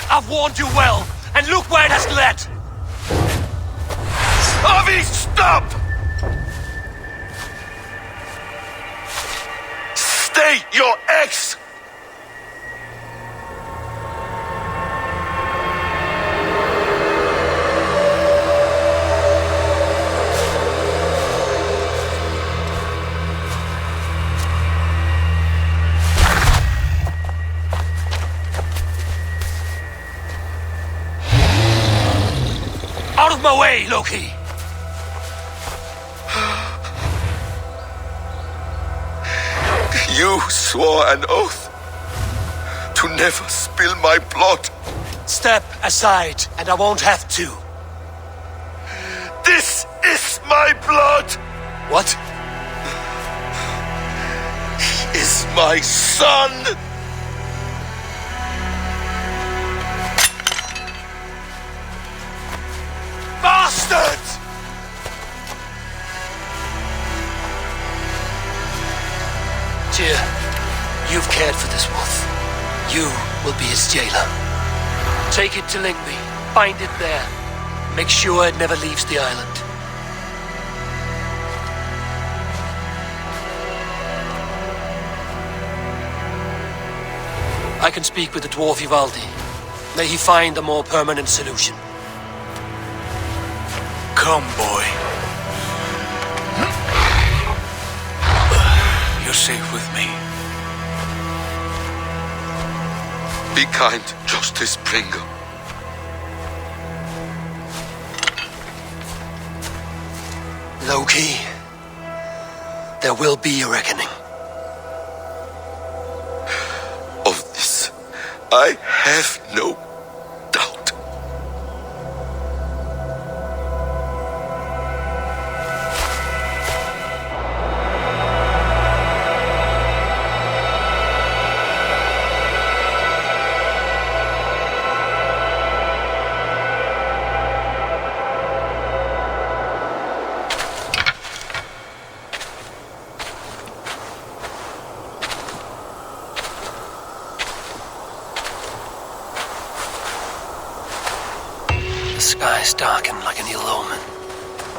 I've warned you well, and look where it has led! Avi, stop! Stay your ex! Out of my way, Loki! You swore an oath to never spill my blood. Step aside, and I won't have to. This is my blood! What? He is my son! Tyr, you've cared for this wolf. You will be his jailer. Take it to Lyngby. Find it there. Make sure it never leaves the island. I can speak with the dwarf Ivaldi. May he find a more permanent solution. Come, boy. You're safe with me. Be kind, Justice Pringle. Loki, there will be a reckoning. Of this, I have no doubt. The skies darken like an ill omen.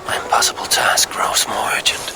My impossible task grows more urgent.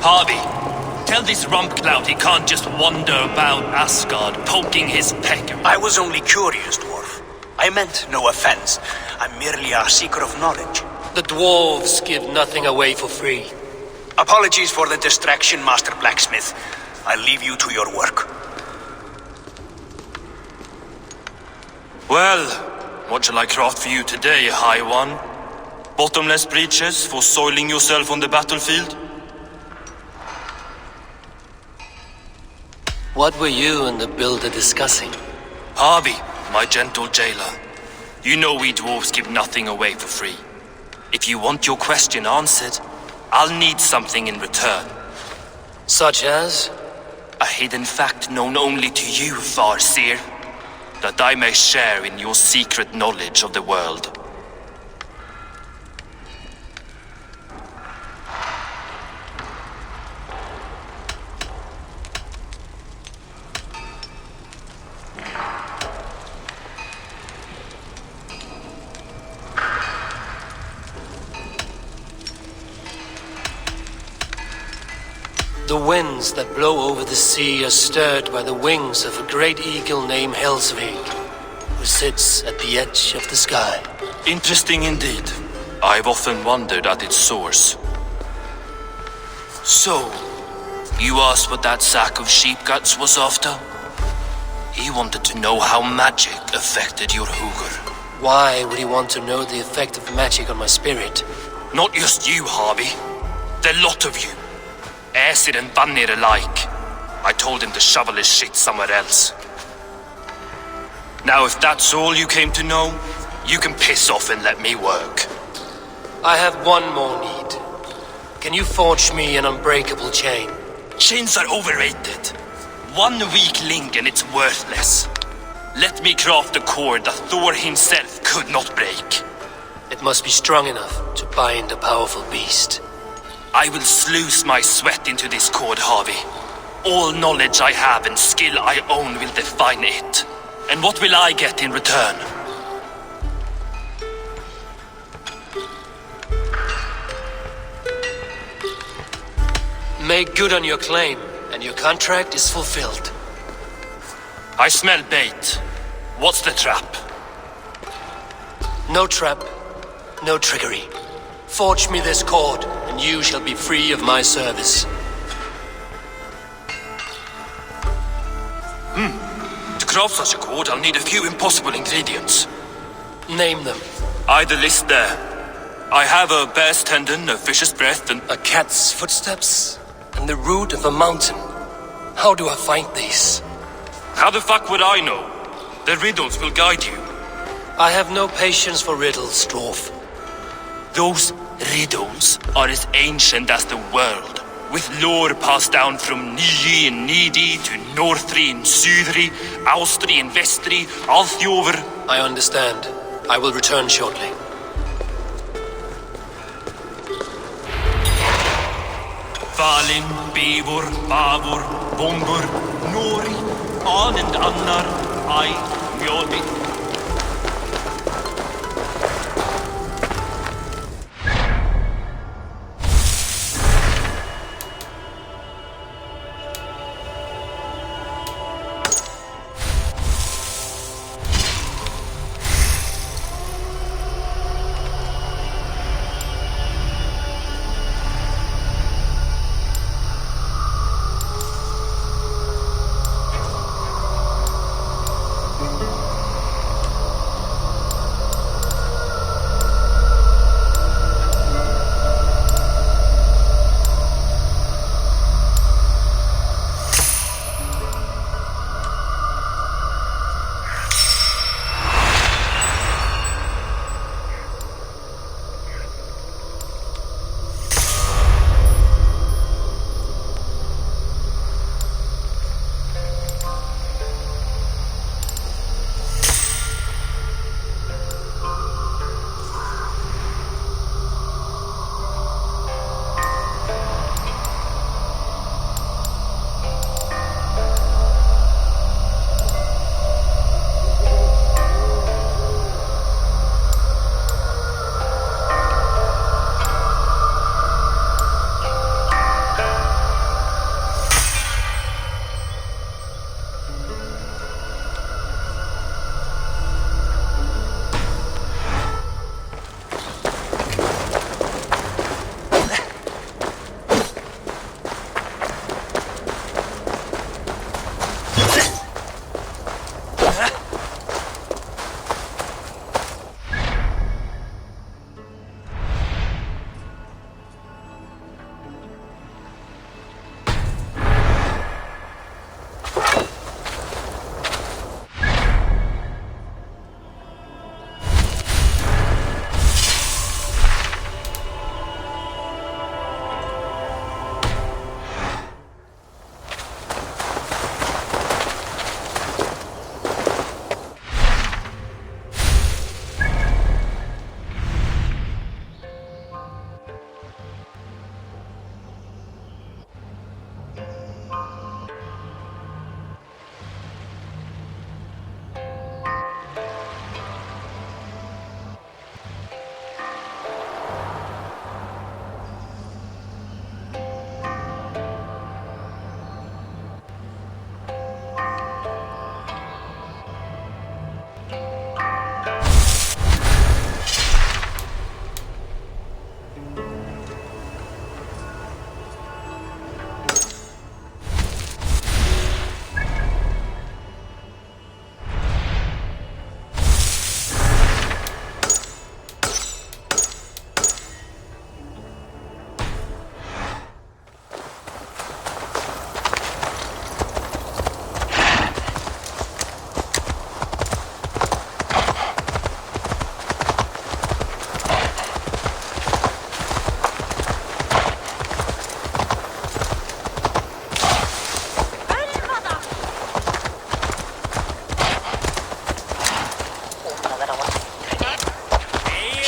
Harvey, tell this rump clout he can't just wander about Asgard, poking his pecker. I was only curious, dwarf. I meant no offense. I'm merely a seeker of knowledge. The dwarves give nothing away for free. Apologies for the distraction, Master Blacksmith. I'll leave you to your work. Well, what shall I craft for you today, High One? Bottomless breeches for soiling yourself on the battlefield? What were you and the builder discussing? Harvey, my gentle jailer. You know we dwarves give nothing away for free. If you want your question answered, I'll need something in return. Such as? A hidden fact known only to you, Farseer. That I may share in your secret knowledge of the world. The winds that blow over the sea are stirred by the wings of a great eagle named Helsvig, who sits at the edge of the sky. Interesting indeed. I've often wondered at its source. So, you asked what that sack of sheep guts was after? He wanted to know how magic affected your Hugur. Why would he want to know the effect of magic on my spirit? Not just you, Harvey. The lot of you. Aesir and Vanir alike. I told him to shovel his shit somewhere else. Now, if that's all you came to know, you can piss off and let me work. I have one more need. Can you forge me an unbreakable chain? Chains are overrated. 1 weak link and it's worthless. Let me craft a cord that Thor himself could not break. It must be strong enough to bind a powerful beast. I will sluice my sweat into this cord, Harvey. All knowledge I have and skill I own will define it. And what will I get in return? Make good on your claim, and your contract is fulfilled. I smell bait. What's the trap? No trap, no trickery. Forge me this cord, and you shall be free of my service. To craft such a cord, I'll need a few impossible ingredients. Name them. The list there. I have a bear's tendon, a fish's breath, and a cat's footsteps, and the root of a mountain. How do I find these? How the fuck would I know? The riddles will guide you. I have no patience for riddles, dwarf. Those riddles are as ancient as the world, with lore passed down from Niji and Nidi to Northri and Sudri, Austri and Vestri, Althjover. I understand. I will return shortly. Valin, Eivor, Bavor, Bombur, Nori, An and Annar, I, Mjolnir.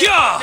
Kja!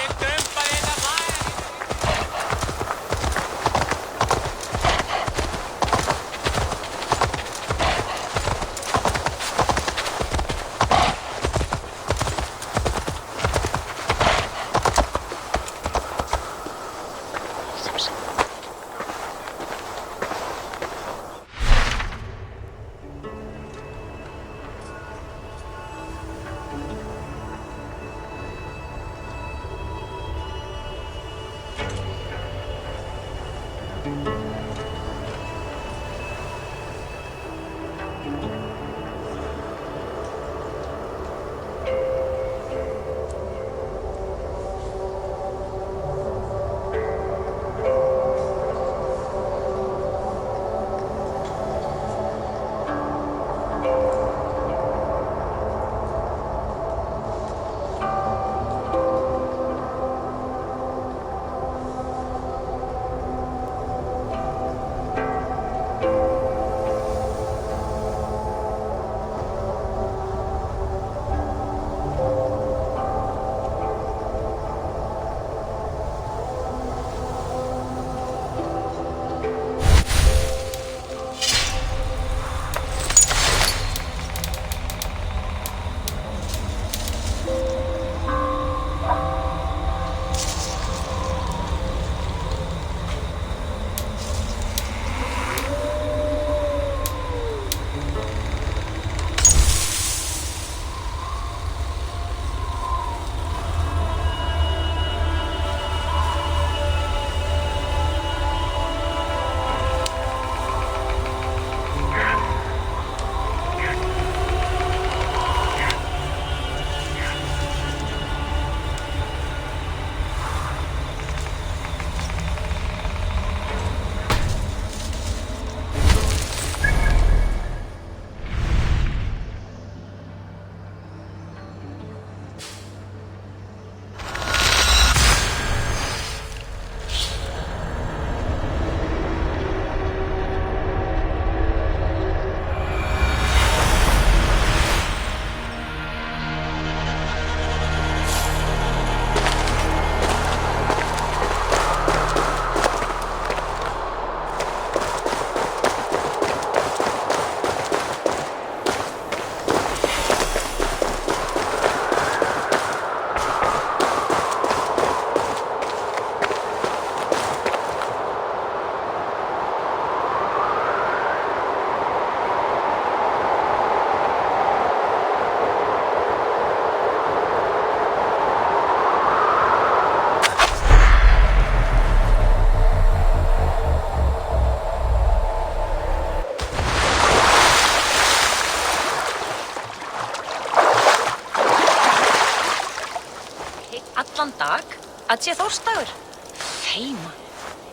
Allan dag, að sé Þórsdagur. Feima.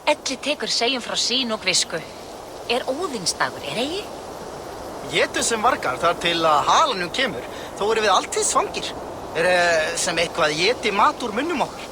Elli tekur segjum frá sín og visku. Óðinsdagur, eigi? Getum sem vargar þar til að halanum kemur, þó erum við alltið svangir. Sem eitthvað geti mat úr munnum okkur.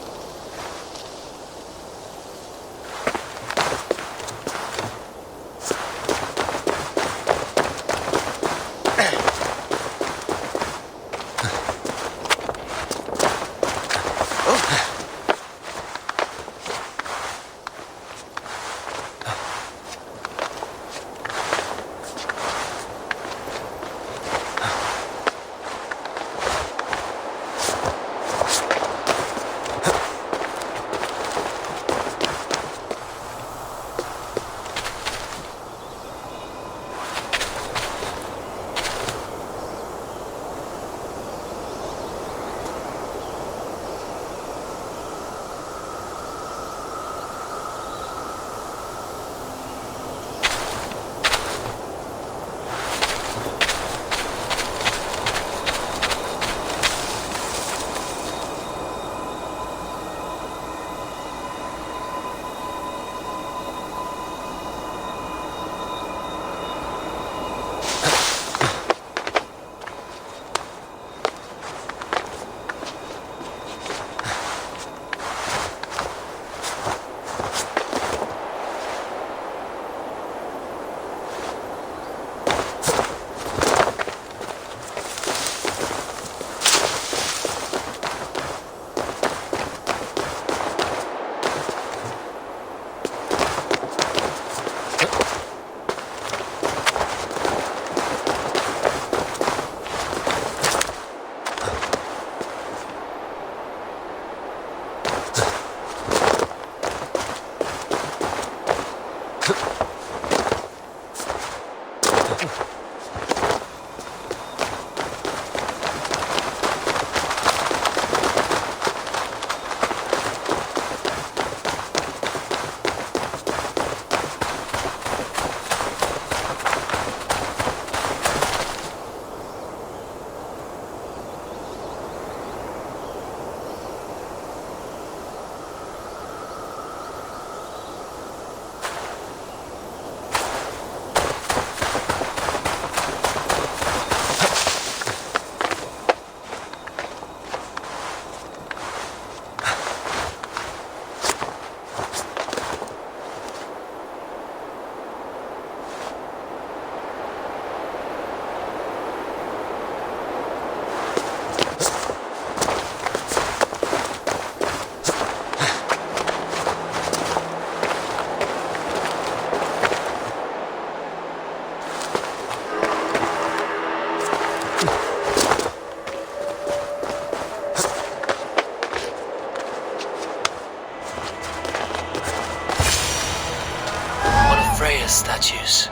statues.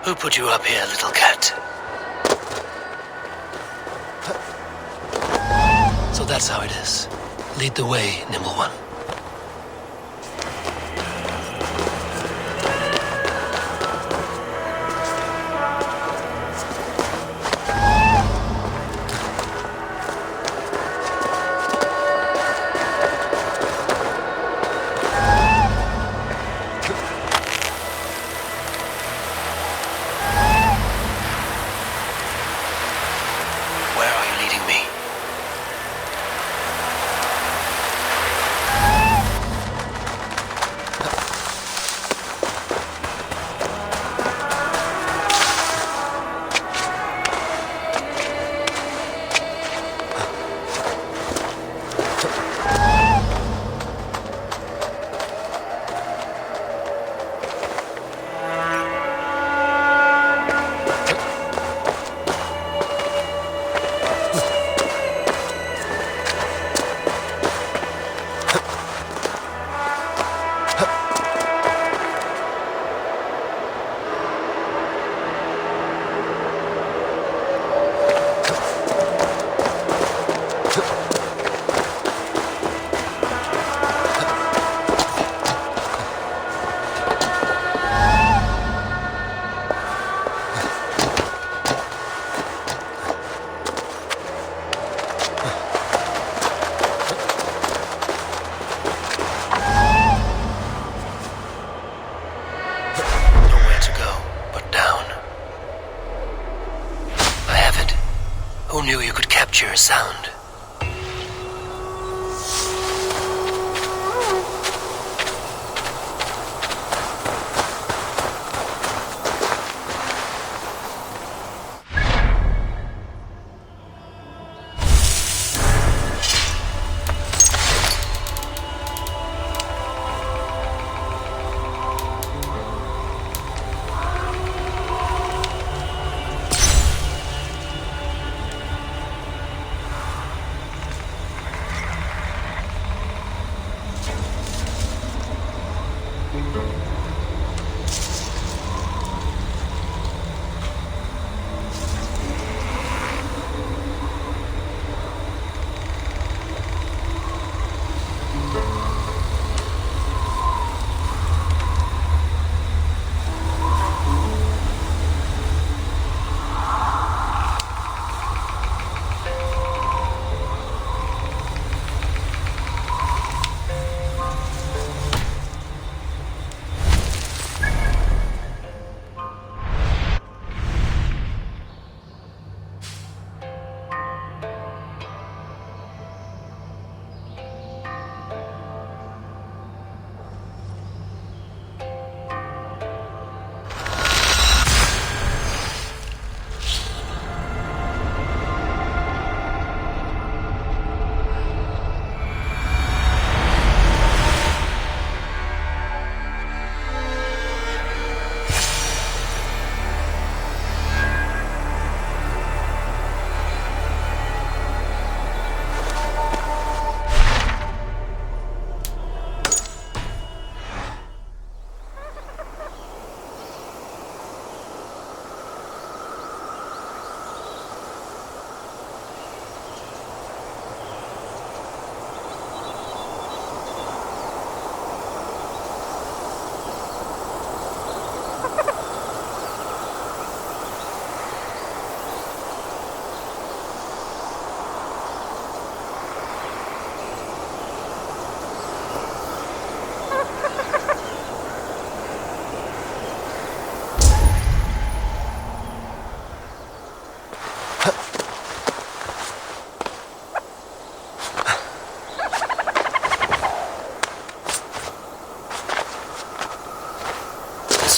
Who put you up here, little cat? So that's how it is. Lead the way, nimble one. Who knew you could capture a sound?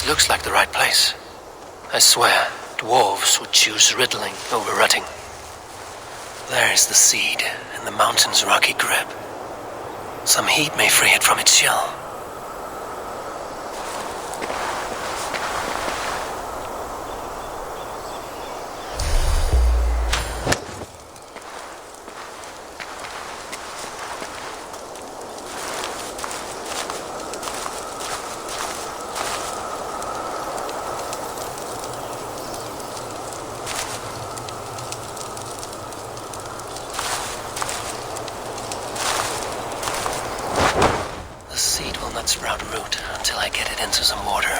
Looks like the right place. I swear, dwarves would choose riddling over rutting. There is the seed in the mountain's rocky grip. Some heat may free it from its shell. not sprout root until I get it into some water.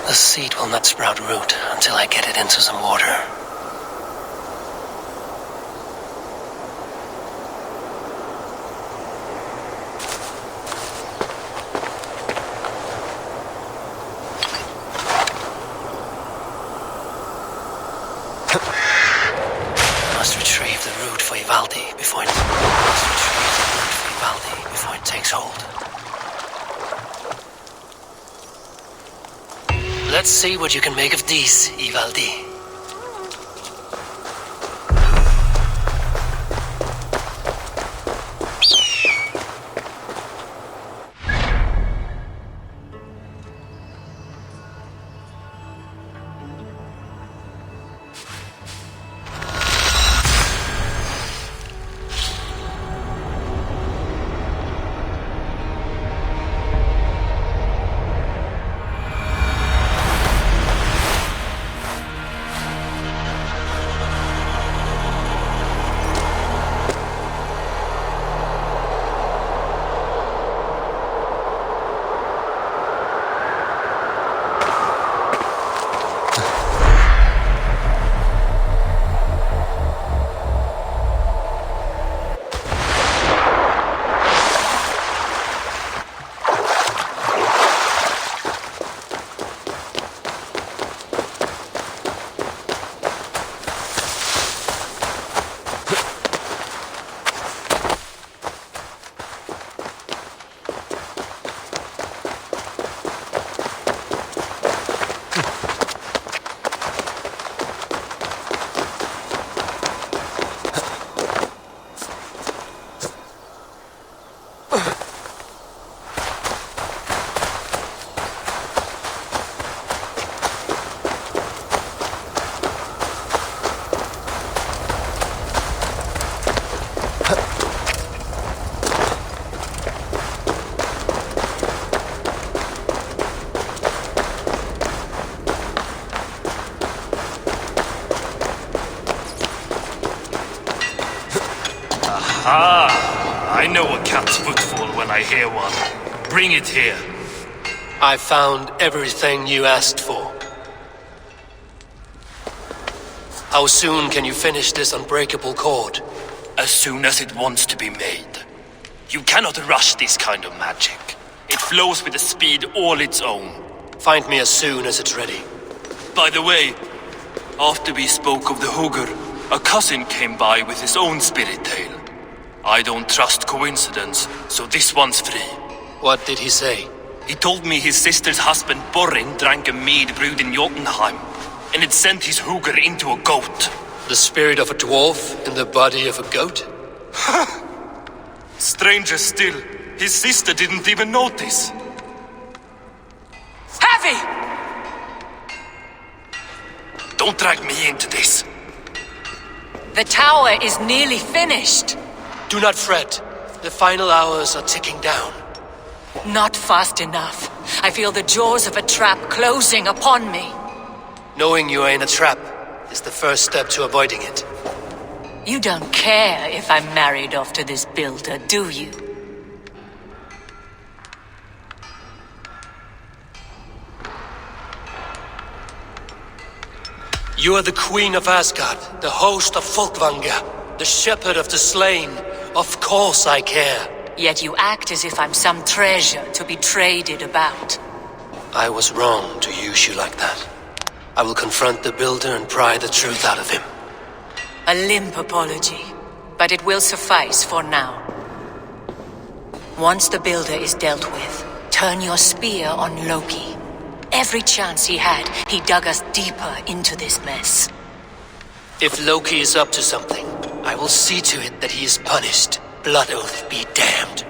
The seed will not sprout root until I get it into some water. Must retrieve the root for Ivaldi before it takes hold. Let's see what you can make of these, Ivaldi. I know a cat's footfall when I hear one. Bring it here. I found everything you asked for. How soon can you finish this unbreakable cord? As soon as it wants to be made. You cannot rush this kind of magic. It flows with a speed all its own. Find me as soon as it's ready. By the way, after we spoke of the Hugr, a cousin came by with his own spirit tale. I don't trust coincidence, so this one's free. What did he say? He told me his sister's husband Borin drank a mead brewed in Jotunheim, and it sent his Hugr into a goat. The spirit of a dwarf in the body of a goat? Stranger still, his sister didn't even notice. Heavy! Don't drag me into this. The tower is nearly finished. Do not fret. The final hours are ticking down. Not fast enough. I feel the jaws of a trap closing upon me. Knowing you are in a trap is the first step to avoiding it. You don't care if I'm married off to this builder, do you? You are the queen of Asgard, the host of Folkvanga, the shepherd of the slain. Of course I care. Yet you act as if I'm some treasure to be traded about. I was wrong to use you like that. I will confront the builder and pry the truth out of him. A limp apology, but it will suffice for now. Once the builder is dealt with, turn your spear on Loki. Every chance he had, he dug us deeper into this mess. If Loki is up to something, I will see to it that he is punished. Blood Oath be damned.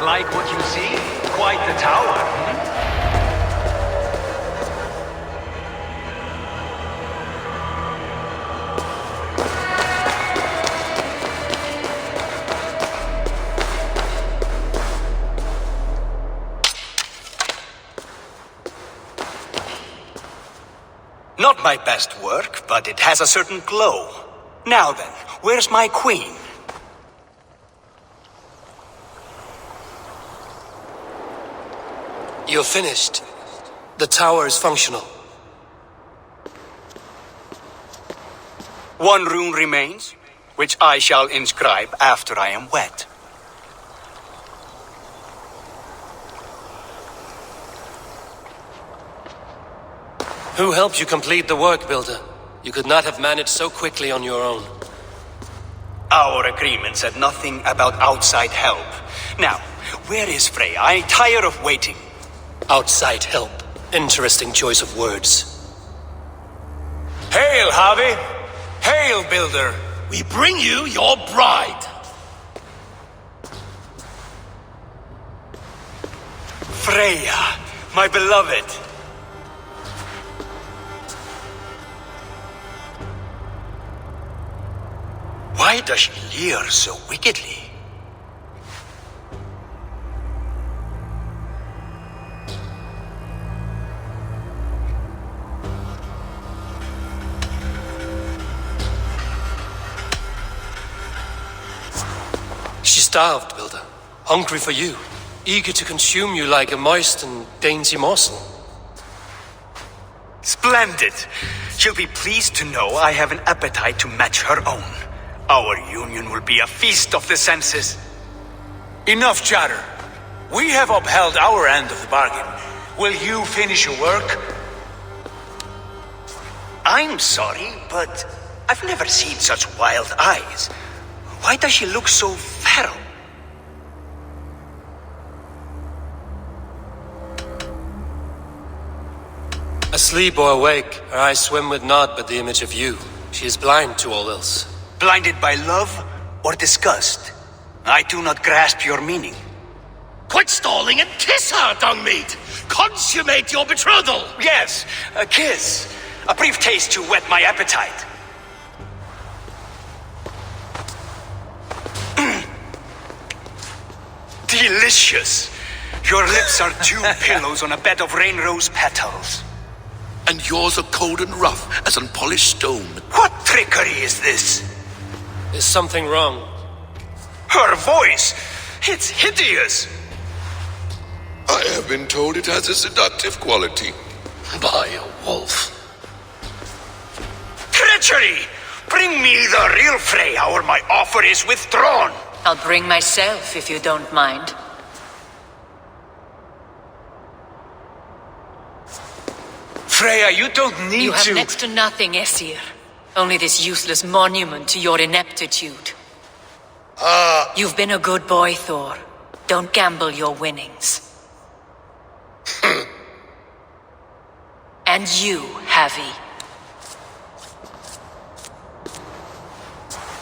Like what you see? Quite the tower. Not my best work, but it has a certain glow. Now then, where's my queen? You're finished. The tower is functional. One rune remains, which I shall inscribe after I am wet. Who helped you complete the work, Builder? You could not have managed so quickly on your own. Our agreement said nothing about outside help. Now, where is Frey? I tire of waiting. Outside help. Interesting choice of words. Hail, Harvey! Hail, Builder! We bring you your bride. Freya, my beloved. Why does she leer so wickedly? She starved, Builder. Hungry for you. Eager to consume you like a moist and dainty morsel. Splendid! She'll be pleased to know I have an appetite to match her own. Our union will be a feast of the senses. Enough chatter. We have upheld our end of the bargain. Will you finish your work? I'm sorry, but I've never seen such wild eyes. Why does she look so feral? Asleep or awake, her eyes swim with naught but the image of you. She is blind to all else. Blinded by love or disgust? I do not grasp your meaning. Quit stalling and kiss her, Dungmeat! Consummate your betrothal! Yes, a kiss. A brief taste to whet my appetite. Delicious. Your lips are two pillows on a bed of rain rose petals. And yours are cold and rough as unpolished stone. What trickery is this? Is something wrong? Her voice! It's hideous! I have been told it has a seductive quality. By a wolf. Treachery! Bring me the real Freya or my offer is withdrawn! I'll bring myself if you don't mind. Freya, you don't need You have to... next to nothing, Aesir. Only this useless monument to your ineptitude. You've been a good boy, Thor. Don't gamble your winnings. And you, Havi.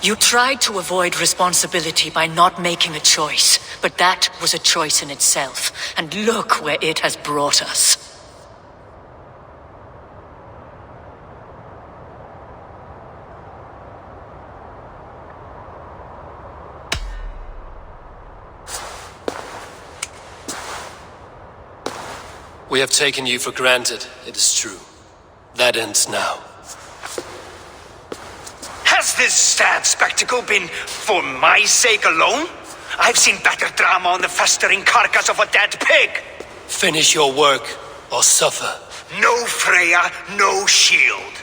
You tried to avoid responsibility by not making a choice, but that was a choice in itself, and look where it has brought us. We have taken you for granted, it is true. That ends now. Has this sad spectacle been for my sake alone? I've seen better drama on the festering carcass of a dead pig! Finish your work, or suffer. No Freya, no shield.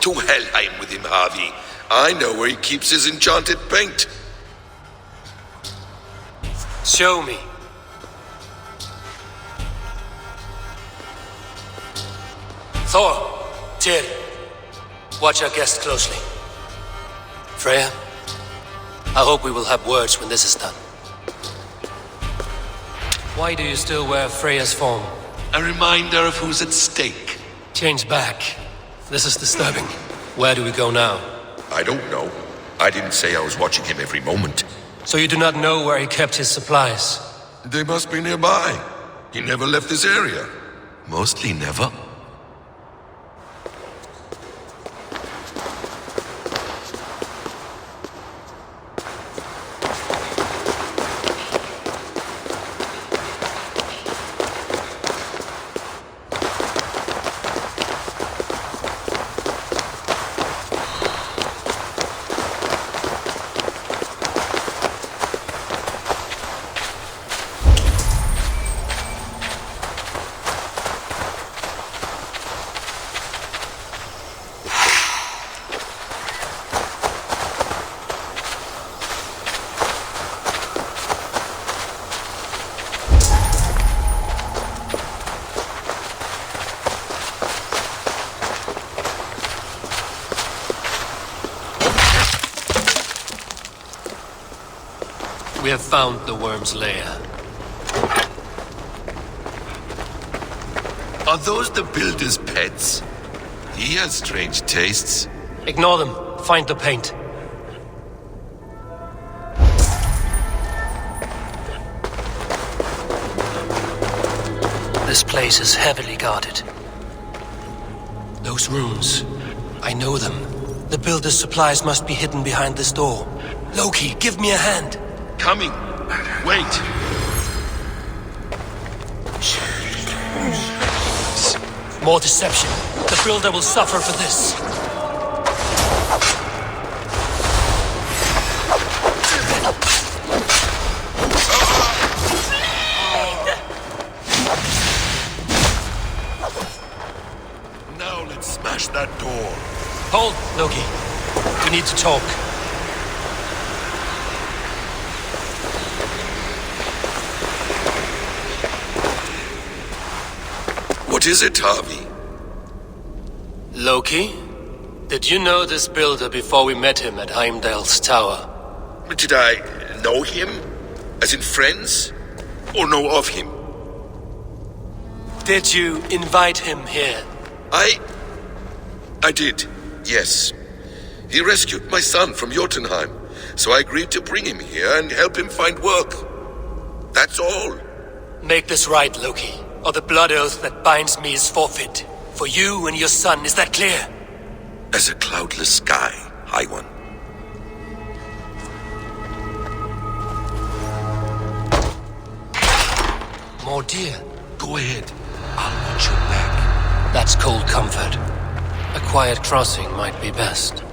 To Helheim with him, Havi. I know where he keeps his enchanted paint. Show me. Thor, Tyr, watch our guest closely. Freya, I hope we will have words when this is done. Why do you still wear Freya's form? A reminder of who's at stake. Change back. This is disturbing. Where do we go now? I don't know. I didn't say I was watching him every moment. So you do not know where he kept his supplies? They must be nearby. He never left this area. Mostly never. We have found the worm's lair. Are those the builder's pets? He has strange tastes. Ignore them. Find the paint. This place is heavily guarded. Those runes, I know them. The builder's supplies must be hidden behind this door. Loki, give me a hand. Coming. Wait. More deception. The builder will suffer for this. Now let's smash that door. Hold, Loki. We need to talk. What is it, Havi? Loki? Did you know this builder before we met him at Heimdall's tower? Did I know him? As in friends? Or know of him? Did you invite him here? I did, yes. He rescued my son from Jotunheim. so I agreed to bring him here and help him find work. That's all. Make this right, Loki, or the blood oath that binds me is forfeit. For you and your son, is that clear? As a cloudless sky, High One. More deer. Go ahead. I'll watch your back. That's cold comfort. A quiet crossing might be best.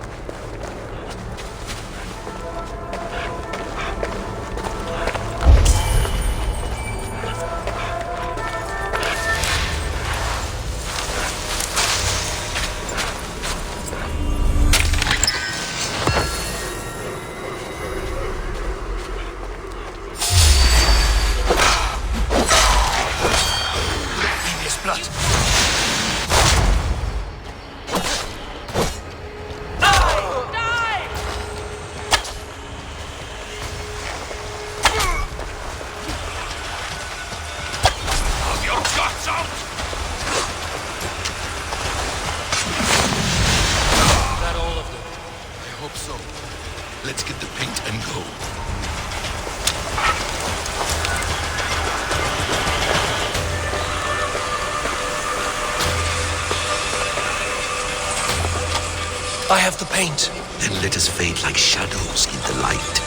Let's get the paint and go. I have the paint. Then let us fade like shadows in the light.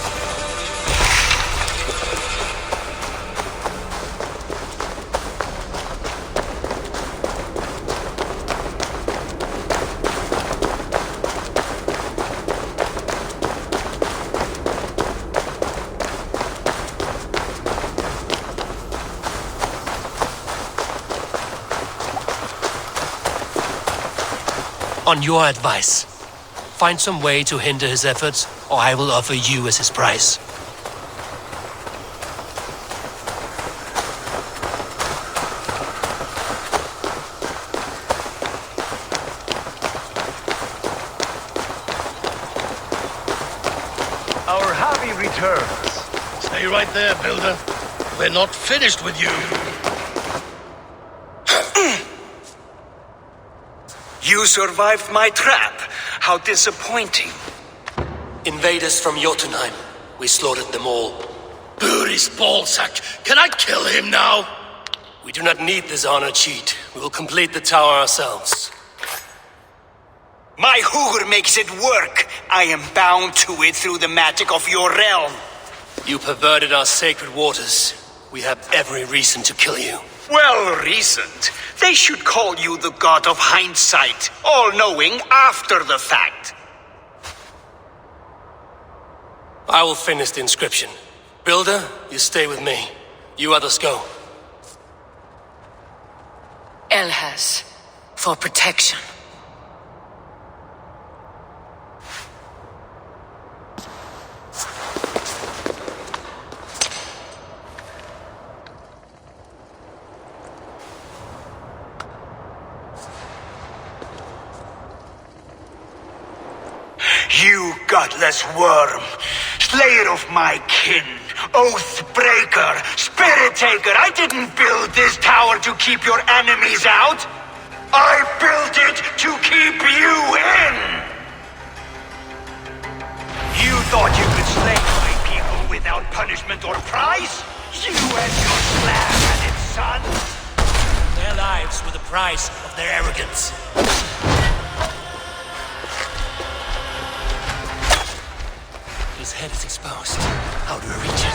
On your advice, find some way to hinder his efforts, or I will offer you as his price. Our hobby returns. Stay right there, Builder. We're not finished with you. You survived my trap. How disappointing. Invaders from Jotunheim. We slaughtered them all. Booty's ballsack. Can I kill him now? We do not need this honor cheat. We will complete the tower ourselves. My Hugur makes it work. I am bound to it through the magic of your realm. You perverted our sacred waters. We have every reason to kill you. Well reasoned. They should call you the god of hindsight, all-knowing after the fact. I will finish the inscription. Builder, you stay with me. You others go. Elhas, for protection. You godless worm, slayer of my kin, oath breaker, spirit taker, I didn't build this tower to keep your enemies out. I built it to keep you in. You thought you could slay my people without punishment or prize? You and your slab and its son? Their lives were the price of their arrogance. His head is exposed. How do I reach it?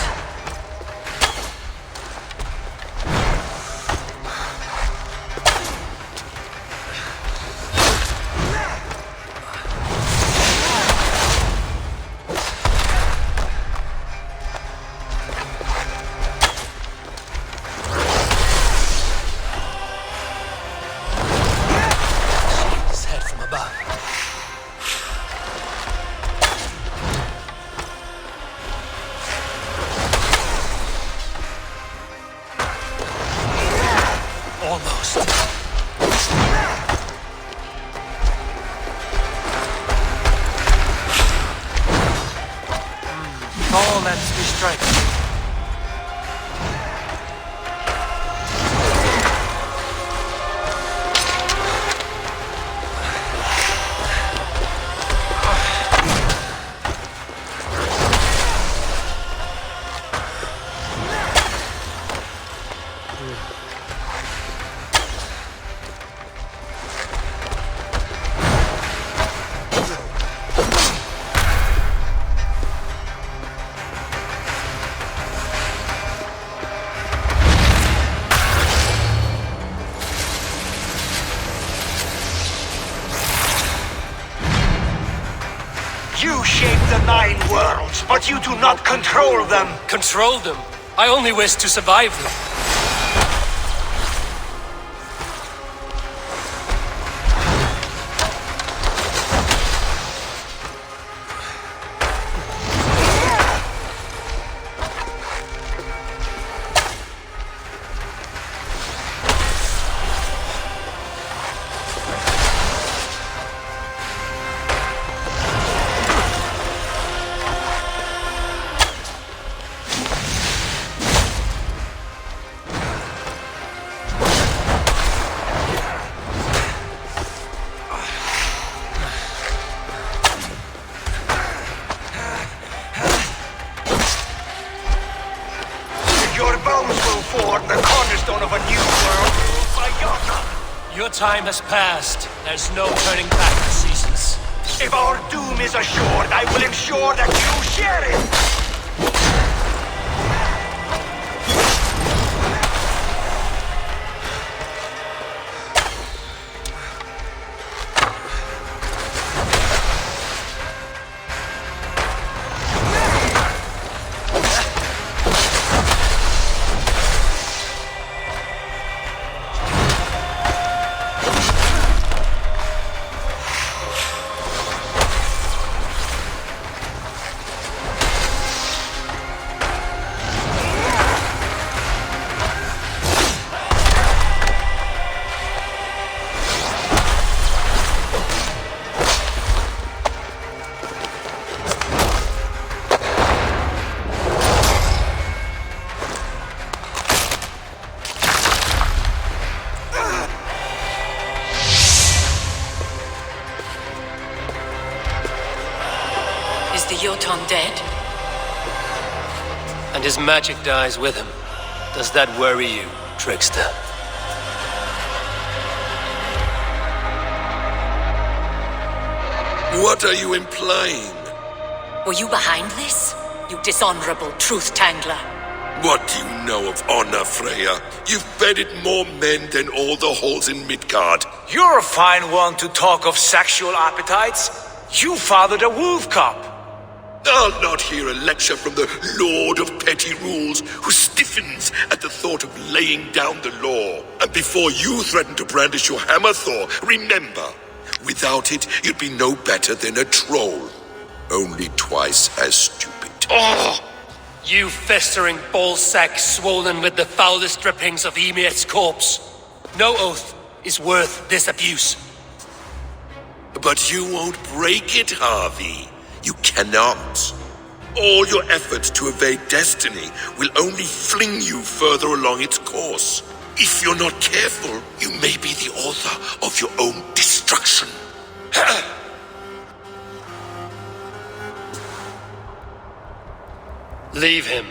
His head from above. Almost. All lets me strike. You shape the 9 worlds, but you do not control them. Control them? I only wish to survive them. Your time has passed. There's no turning back the seasons. If our doom is assured, I will ensure that you share it! Is the Jotun dead? And his magic dies with him. Does that worry you, trickster? What are you implying? Were you behind this? You dishonorable truth-tangler. What do you know of honor, Freya? You've bedded more men than all the halls in Midgard. You're a fine one to talk of sexual appetites. You fathered a wolf cub. I'll not hear a lecture from the Lord of Petty Rules, who stiffens at the thought of laying down the law. And before you threaten to brandish your hammer, Thor, remember, without it, you'd be no better than a troll. Only twice as stupid. Oh! You festering ballsack swollen with the foulest drippings of Ymir's corpse. No oath is worth this abuse. But you won't break it, Harvey. You cannot. All your efforts to evade destiny will only fling you further along its course. If you're not careful, you may be the author of your own destruction. Leave him.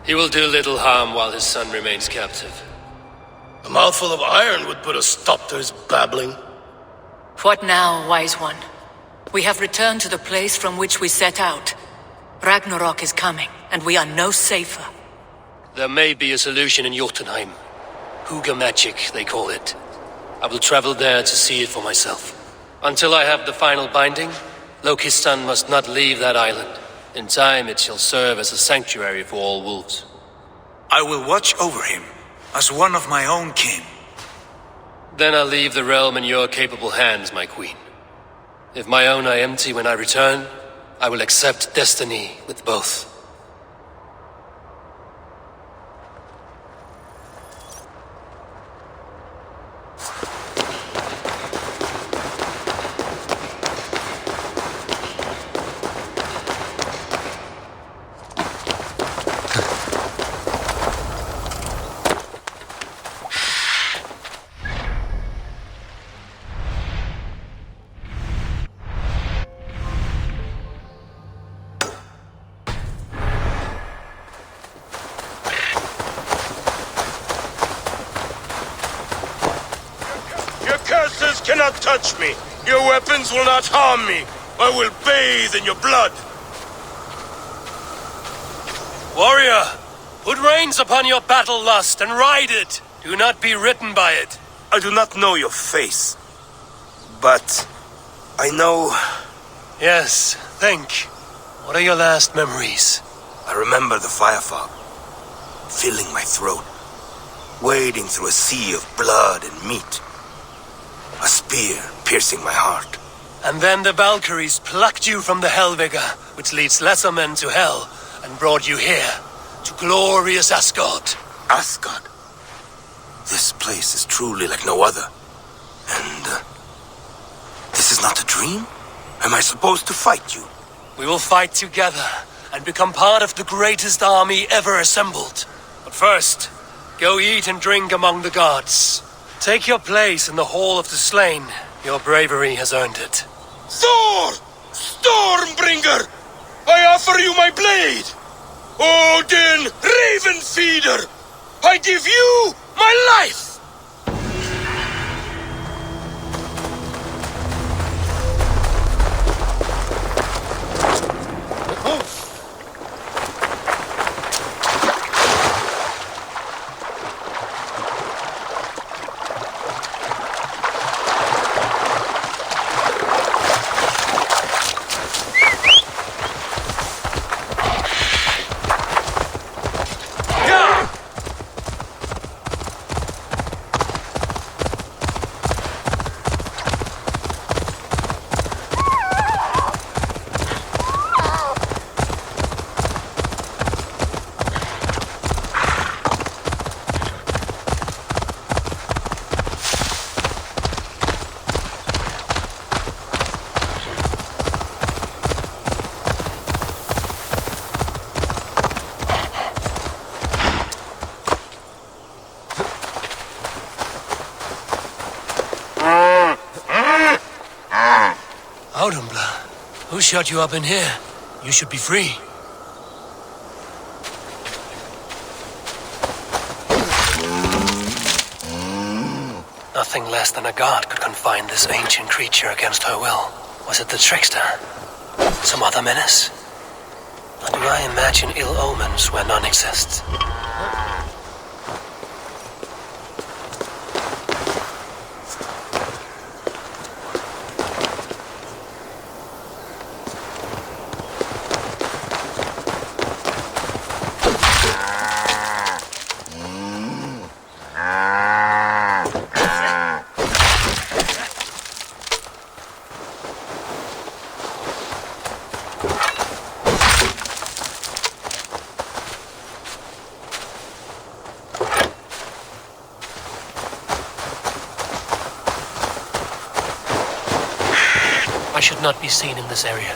He will do little harm while his son remains captive. A mouthful of iron would put a stop to his babbling. What now, wise one? We have returned to the place from which we set out. Ragnarok is coming, and we are no safer. There may be a solution in Jotunheim. Hugger magic, they call it. I will travel there to see it for myself. Until I have the final binding, Loki's son must not leave that island. In time, it shall serve as a sanctuary for all wolves. I will watch over him, as one of my own kin. Then I'll leave the realm in your capable hands, my queen. If my own are empty when I return, I will accept destiny with both. Cannot touch me. Your weapons will not harm me. I will bathe in your blood. Warrior, put reins upon your battle lust and ride it. Do not be ridden by it. I do not know your face, but I know Yes, think. What are your last memories? I remember the fire fog, filling my throat, wading through a sea of blood and meat. A spear piercing my heart. And then the Valkyries plucked you from the Helvega, which leads lesser men to hell, and brought you here, to glorious Asgard. Asgard? This place is truly like no other. And, this is not a dream? Am I supposed to fight you? We will fight together, and become part of the greatest army ever assembled. But first, go eat and drink among the gods. Take your place in the Hall of the Slain. Your bravery has earned it. Thor! Stormbringer! I offer you my blade! Odin, Raven Feeder! I give you my life! Who shut you up in here? You should be free. Nothing less than a god could confine this ancient creature against her will. Was it the trickster? Some other menace? Or do I imagine ill omens where none exist? I should not be seen in this area.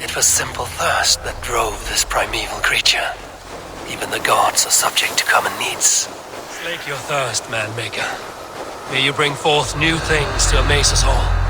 It was simple thirst that drove this primeval creature. Even the gods are subject to common needs. Slake your thirst, man-maker. May you bring forth new things to amaze us all.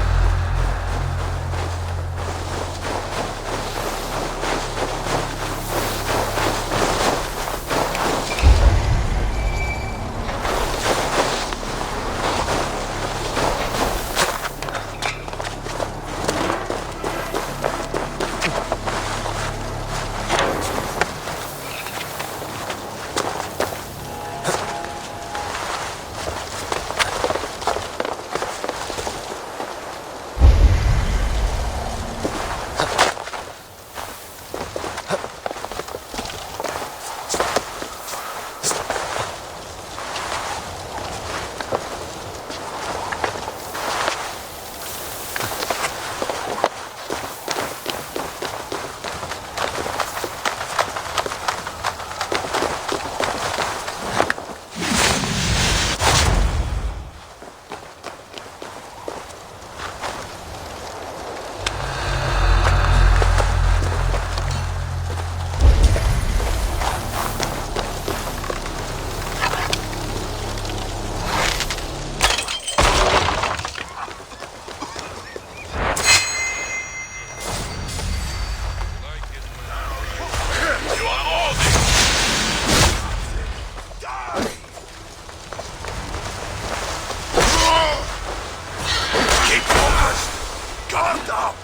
Guard up!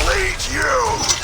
Lead you!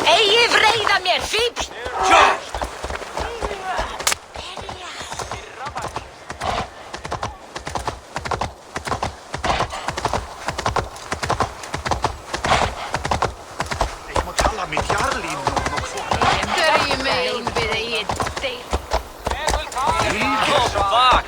Eigi vreiða mér, fíbl! Ik moet alla mitt jarlin nog få. Hverju megin við eigið deil? Fuck!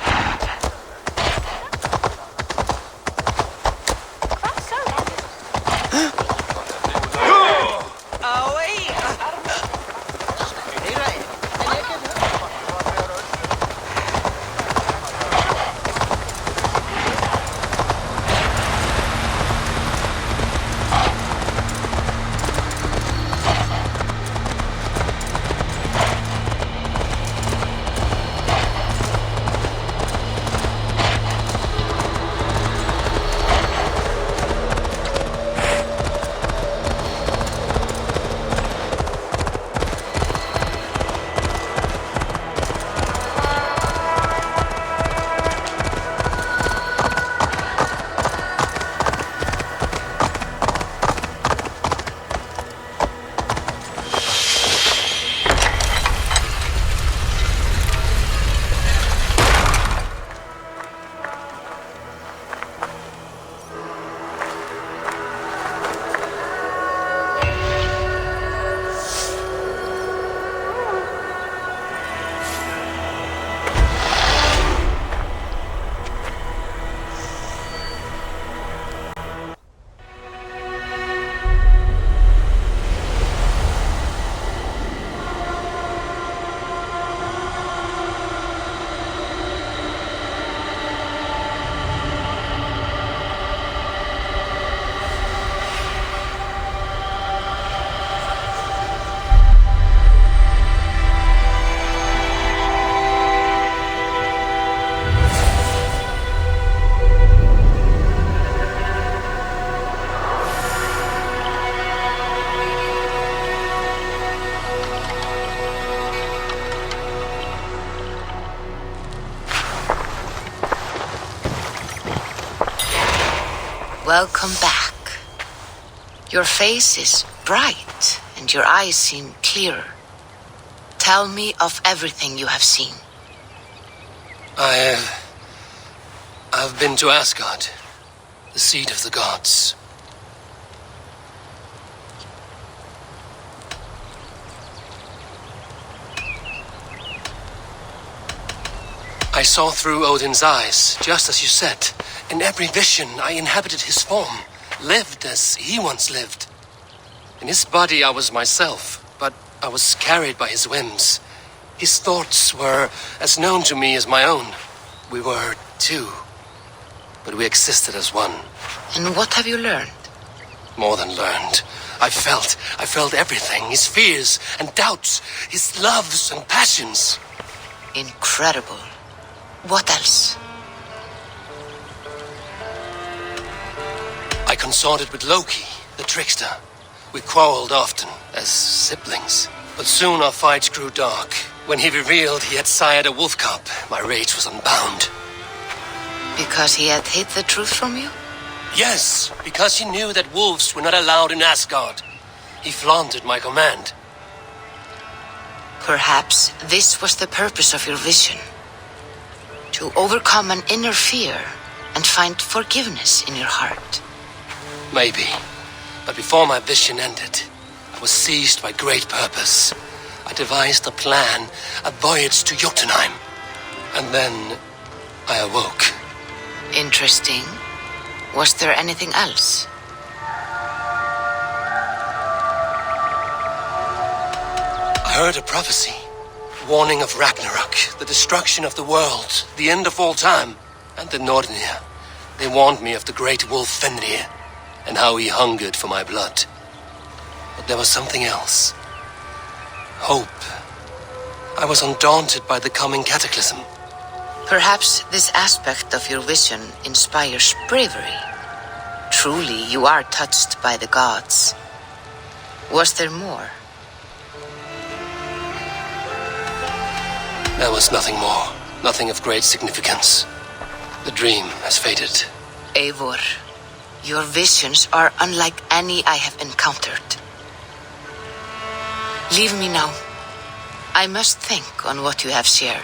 Welcome back. Your face is bright, and your eyes seem clearer. Tell me of everything you have seen. I've been to Asgard, the seat of the gods. I saw through Odin's eyes, just as you said. In every vision, I inhabited his form, lived as he once lived. In his body, I was myself, but I was carried by his whims. His thoughts were as known to me as my own. We were two, but we existed as one. And what have you learned? More than learned. I felt everything. His fears and doubts, his loves and passions. Incredible. What else? I consorted with Loki, the trickster. We quarreled often, as siblings. But soon our fights grew dark. When he revealed he had sired a wolf cub, my rage was unbound. Because he had hid the truth from you? Yes, because he knew that wolves were not allowed in Asgard. He flaunted my command. Perhaps this was the purpose of your vision. To overcome an inner fear and find forgiveness in your heart. Maybe. But before my vision ended, I was seized by great purpose. I devised a plan, a voyage to Jotunheim. And then I awoke. Interesting. Was there anything else? I heard a prophecy. warning of Ragnarok, the destruction of the world, the end of all time, and the Nornir. They warned me of the great wolf Fenrir, and how he hungered for my blood. But there was something else. Hope. I was undaunted by the coming cataclysm. Perhaps this aspect of your vision inspires bravery. Truly, you are touched by the gods. Was there more? There was nothing more. Nothing of great significance. The dream has faded. Eivor, your visions are unlike any I have encountered. Leave me now. I must think on what you have shared.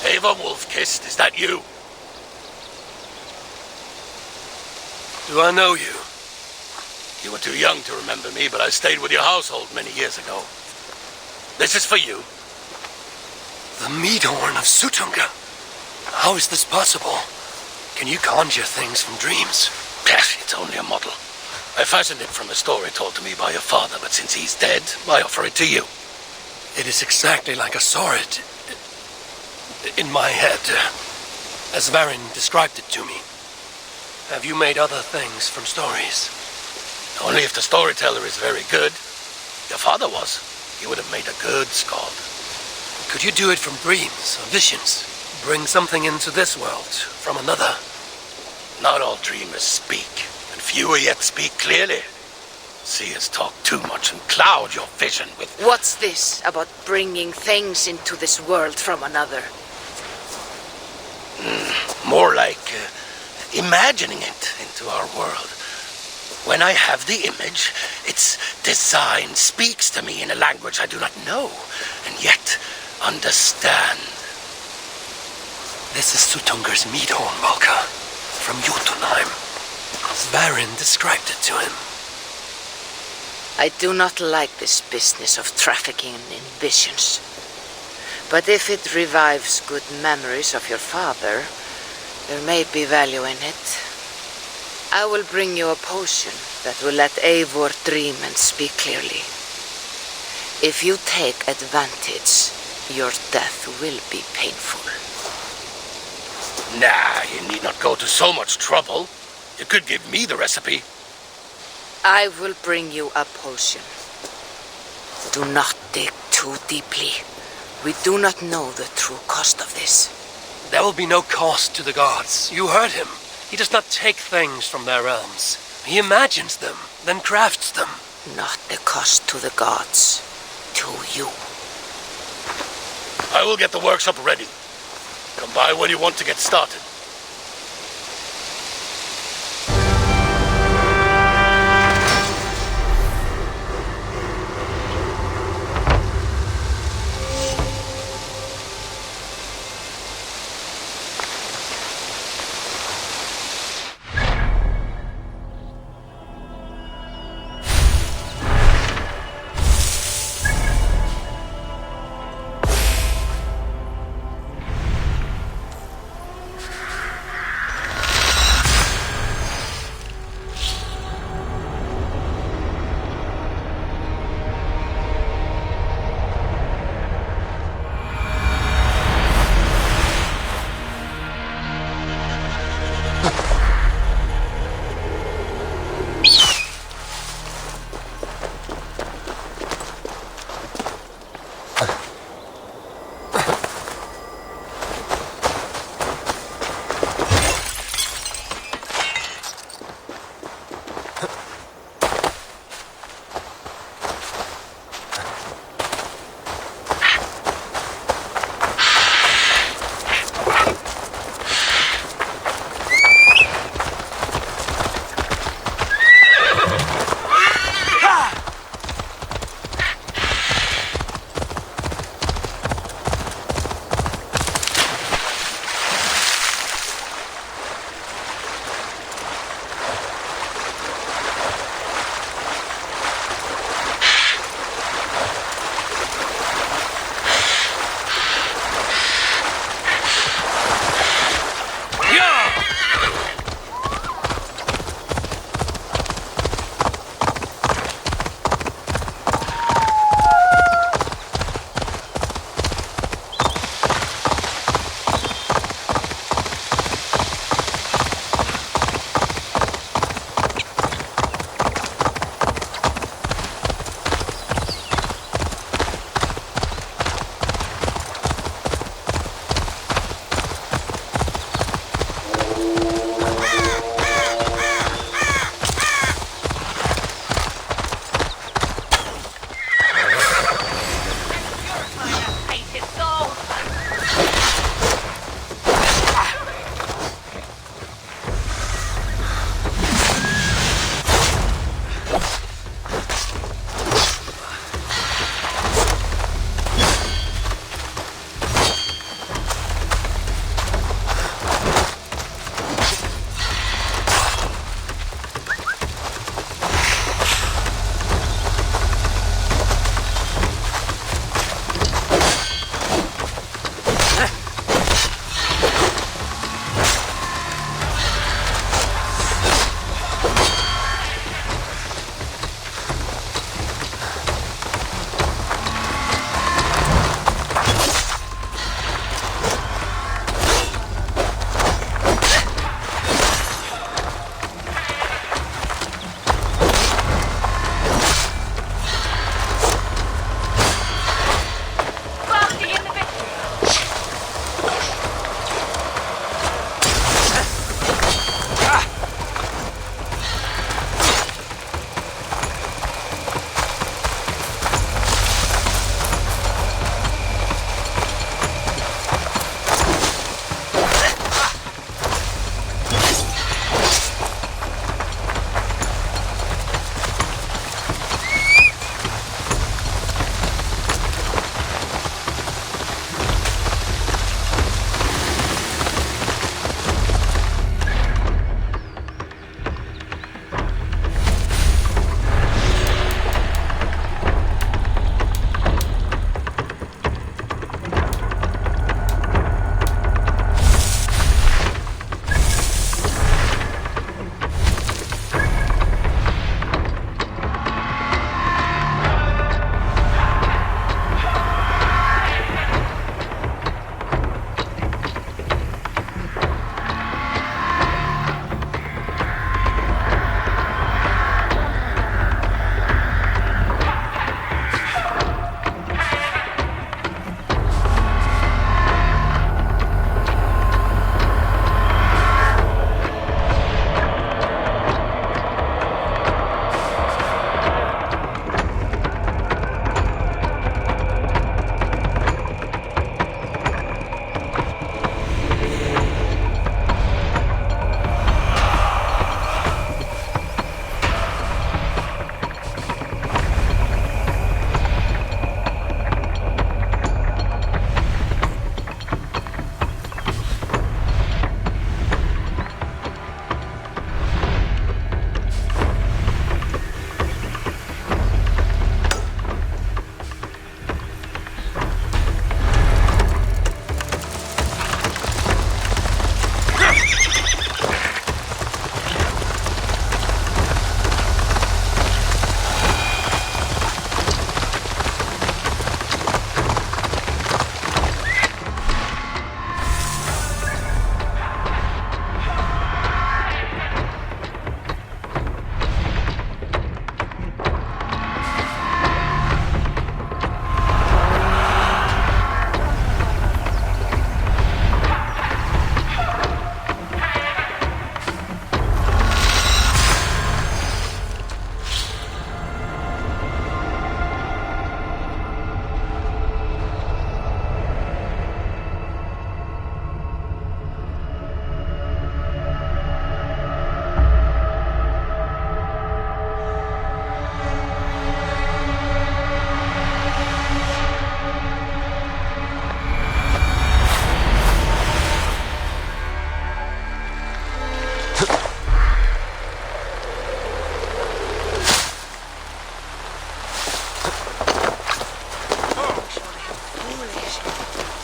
Eivor Wolf-Kissed, is that you? Do I know you? You were too young to remember me, but I stayed with your household many years ago. This is for you. The Meadhorn of Sutunga. How is this possible? Can you conjure things from dreams? Yes, it's only a model. I fashioned it from a story told to me by your father, but since he's dead, I offer it to you. It is exactly like I saw it in my head, as Varin described it to me. Have you made other things from stories? Only if the storyteller is very good. Your father was. He would have made a good skald. Could you do it from dreams or visions? Bring something into this world from another? Not all dreamers speak, and fewer yet speak clearly. Seers talk too much and cloud your vision with... What's this about bringing things into this world from another? More like imagining it into our world. When I have the image, its design speaks to me in a language I do not know, and yet understand. This is Sutunger's meat horn, Valka, from Jotunheim. Varin described it to him. I do not like this business of trafficking in visions. But if it revives good memories of your father, there may be value in it. I will bring you a potion that will let Eivor dream and speak clearly. If you take advantage, your death will be painful. Nah, you need not go to so much trouble. You could give me the recipe. I will bring you a potion. Do not dig too deeply. We do not know the true cost of this. There will be no cost to the gods. You heard him. He does not take things from their realms. He imagines them, then crafts them. Not the cost to the gods. To you. I will get the workshop ready. Come by when you want to get started.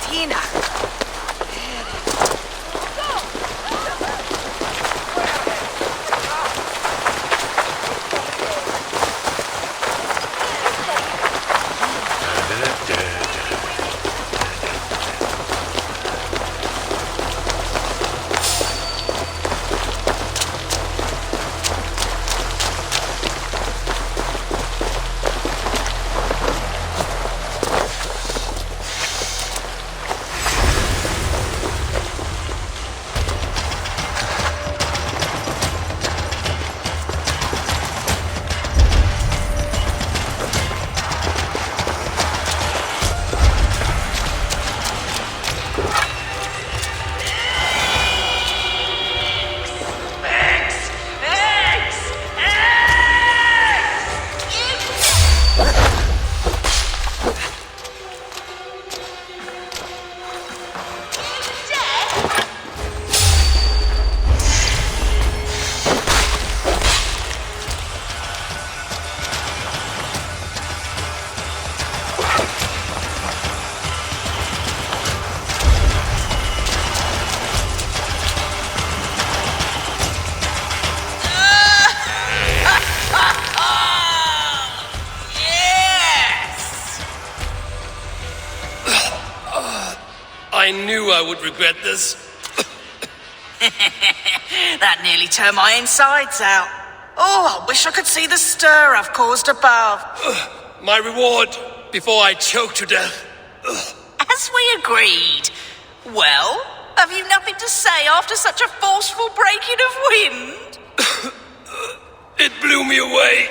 Tina. I knew I would regret this. That nearly turned my insides out. Oh, I wish I could see the stir I've caused above. My reward before I choke to death. As we agreed. Well, have you nothing to say after such a forceful breaking of wind? It blew me away.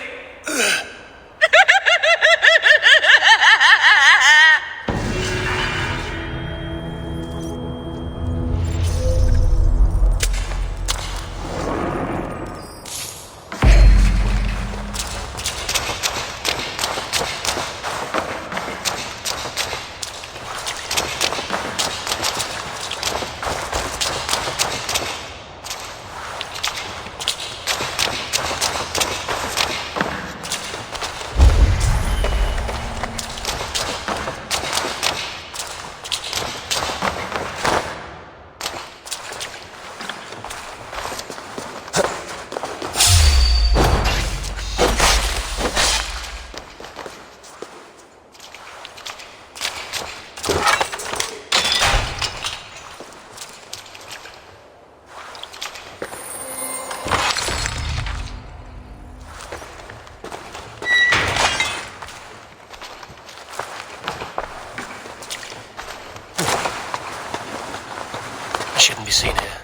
Shouldn't be seen here.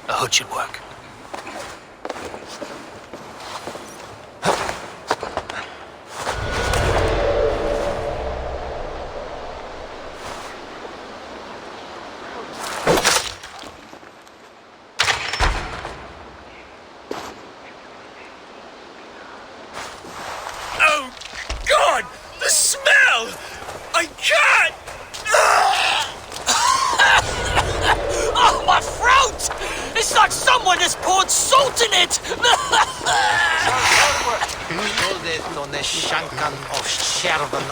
A hood should work. Oh, God! The smell! I can't! Oh, my throat! It's like someone has poured salt in it! Huldet och sjankan av kärven.